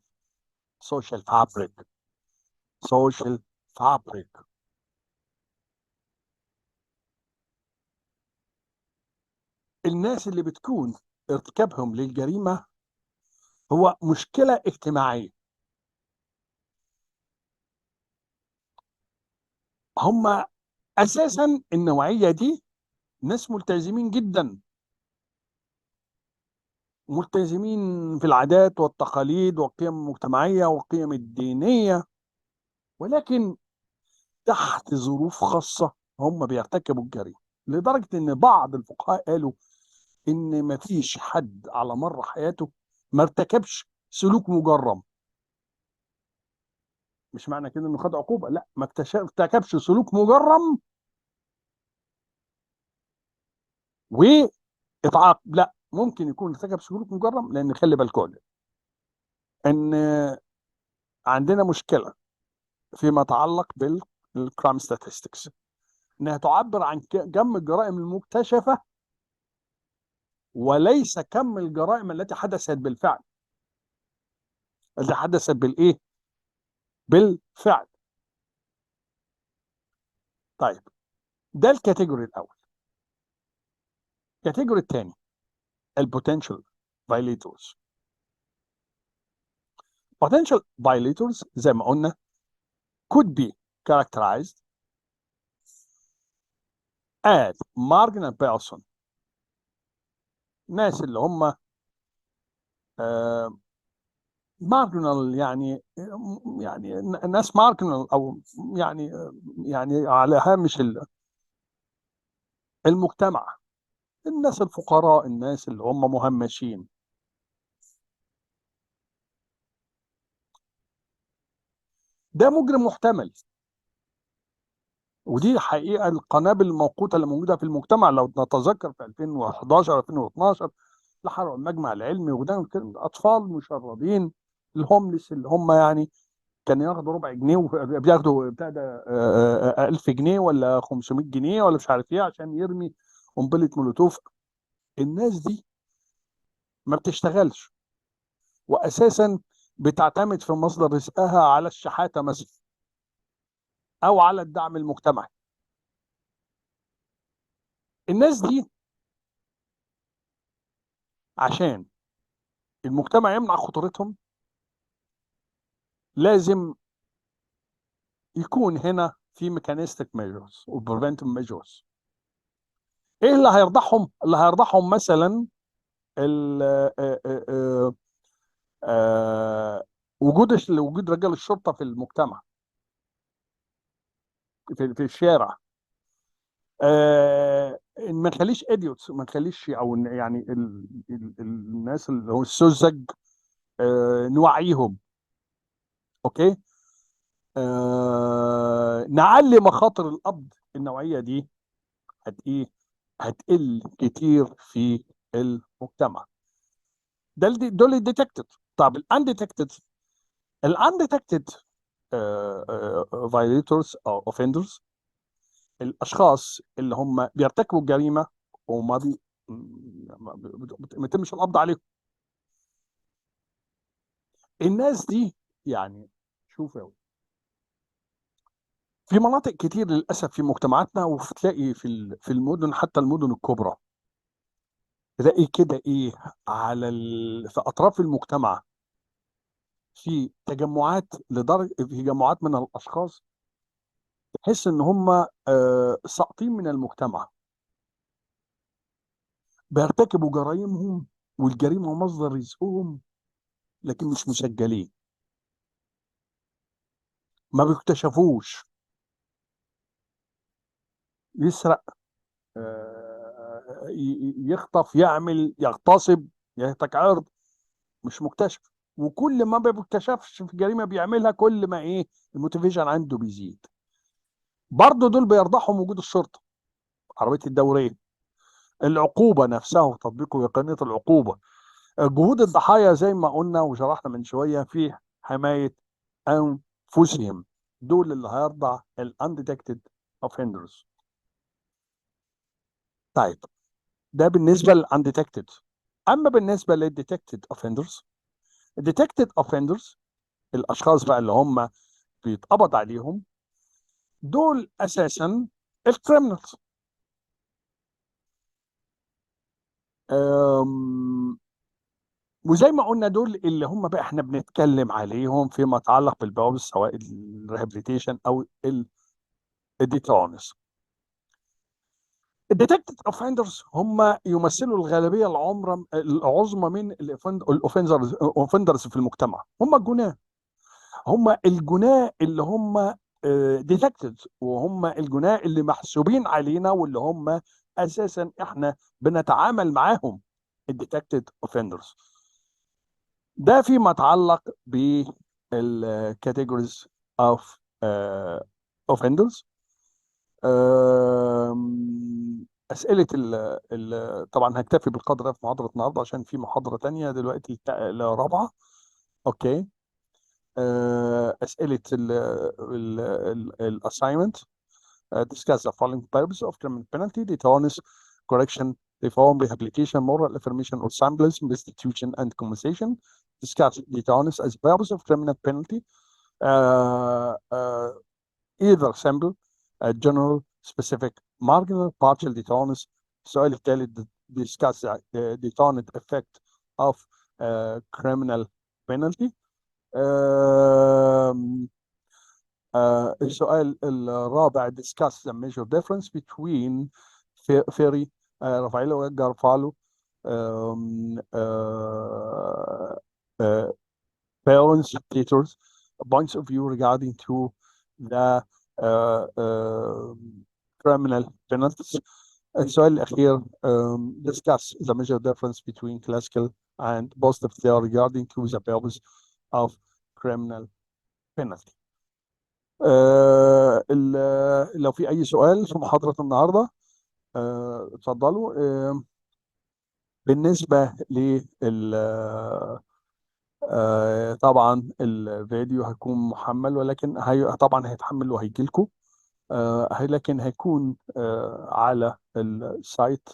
[SPEAKER 1] social fabric. social fabric. الناس اللي بتكون ارتكابهم للجريمة هو مشكلة اجتماعية، هم اساسا النوعيه دي ناس ملتزمين جدا، ملتزمين في العادات والتقاليد والقيم المجتمعيه والقيم الدينيه، ولكن تحت ظروف خاصه هم بيرتكبوا الجريمه، لدرجه ان بعض الفقهاء قالوا ان ما فيش حد على مر حياته ما ارتكبش سلوك مجرم. مش معنى كده انه خد عقوبه، لا، ما ارتكبش سلوك مجرم واتعاقب، لا، ممكن يكون ارتكب سلوك مجرم. لان خلي بالكم ان عندنا مشكله فيما يتعلق بالكرايم ستاتستكس، انها تعبر عن كم الجرائم المكتشفه وليس كم الجرائم التي حدثت بالفعل، التي حدثت بالايه؟ بالفعل. طيب، ده الكاتيجوري الاول. الكاتيجوري الثاني البوتنشال فايليتورز. potential violators زي ما قلنا could be characterized as marginal person، ناس اللي هم مارجنال، يعني ناس مارجنال، او يعني يعني على هامش المجتمع، الناس الفقراء، الناس اللي هم مهمشين. ده مجرم محتمل، ودي حقيقة القنابل الموقوتة اللي موجودة في المجتمع. لو نتذكر في 2011 2012 لحرق المجمع العلمي، وده كان أطفال مشردين الهوملس اللي هم يعني كانوا ياخدوا ربع جنيه وبياخدوا بتاع ده 1000 جنيه ولا 500 جنيه ولا مش عارف ايه عشان يرمي قنبلة مولوتوف. الناس دي ما بتشتغلش، وأساسا بتعتمد في مصدر رزقها على الشحاتة مثلا أو على الدعم المجتمعي. الناس دي عشان المجتمع يمنع خطورتهم لازم يكون هنا في ميكانيستيك ميجرز وبريفنتيف ميجرز. ايه اللي هيرضعهم؟ اللي هيرضعهم مثلا ال- آه، آه، آه، وجود رجال الشرطه في المجتمع، في الشارع. ما نخليش اديوتس، ما نخليش او يعني الناس اللي هو السذج، نوعيهم. اوكي. نعلي مخاطر القبض النوعيه دي ايه؟ هتقل كتير في المجتمع. دول الديتكتد. طب الانديتكتد، الانديتكتد فايوليتورز او اوفندرز، الاشخاص اللي هم بيرتكبوا الجريمه وما بي ما بيتمش القبض عليهم. الناس دي يعني، شوف يا ولد، في مناطق كتير للاسف في مجتمعاتنا، وتلاقي في المدن، حتى المدن الكبرى، تلاقي كده ايه في اطراف المجتمع في تجمعات، لدرجه في تجمعات من الاشخاص تحس ان هم ساقطين من المجتمع، بيرتكبوا جرائمهم والجريمه مصدر رزقهم، لكن مش مسجلين، ما بيكتشفوش. يسرق، يخطف، يعمل، يغتصب، يهتك عرض، مش مكتشف. وكل ما ما بيكتشفش في جريمه بيعملها، كل ما ايه الموتيفيشن عنده بيزيد. برضه دول بيرضعهم وجود الشرطه، عربيه الدوريه، العقوبه نفسها وتطبيق وقانيه العقوبه، جهود الضحايا زي ما قلنا وشرحنا من شويه في حمايه انفسهم. دول اللي هيرضع الانديتكتد اوفندرز. طيب، ده بالنسبه للانديتكتد. اما بالنسبه للديتكتد اوفندرز، الديتكتد اوفندرز الاشخاص بقى اللي هم بيتقبض عليهم، دول اساسا الكريمنالز. وزي ما قلنا دول اللي هم بقى احنا بنتكلم عليهم فيما يتعلق بالبوابه، سواء الريهابيليتيشن او الديتونس. الديتكتد اوفندرز هم يمثلوا الغالبيه العظمى من الاوفندرز في المجتمع. هم الجناه، هم الجناه اللي هم ديتكتد، وهم الجناه اللي محسوبين علينا، واللي هم اساسا احنا بنتعامل معاهم، الديتكتد اوفندرز. ده فيما يتعلق بالكاتيجوريز اوف اوفندرز. أسئلة طبعا هكتفي بالقدر ده في محاضرة النهاردة، عشان في محاضرة تانية دلوقتي الرابعة. أوكي. أسئلة الأسايمنت. discuss the following purpose of criminal penalty: deterrence, correction, reform, rehabilitation, moral affirmation or symbolism, restitution, and compensation. Discuss deterrence as purpose of criminal penalty, uh, uh, either simple, general, specific, marginal, partial deterrence. السؤال الثالث: discuss the deterrent effect of criminal penalty. السؤال الرابع: discuss the major difference between theory, رافائيلو جارفالو, um, uh, uh, parents, teachers, points of view regarding to the criminal penalties. السؤال الأخير: discuss the major difference between classical and positive theory regarding to the purpose of criminal penalty. لو في أي سؤال في محاضرة النهاردة اتفضلوا. بالنسبة لل طبعا الفيديو هيكون محمل، ولكن طبعا هيتحمل وهيجي لكم، لكن هيكون على السايت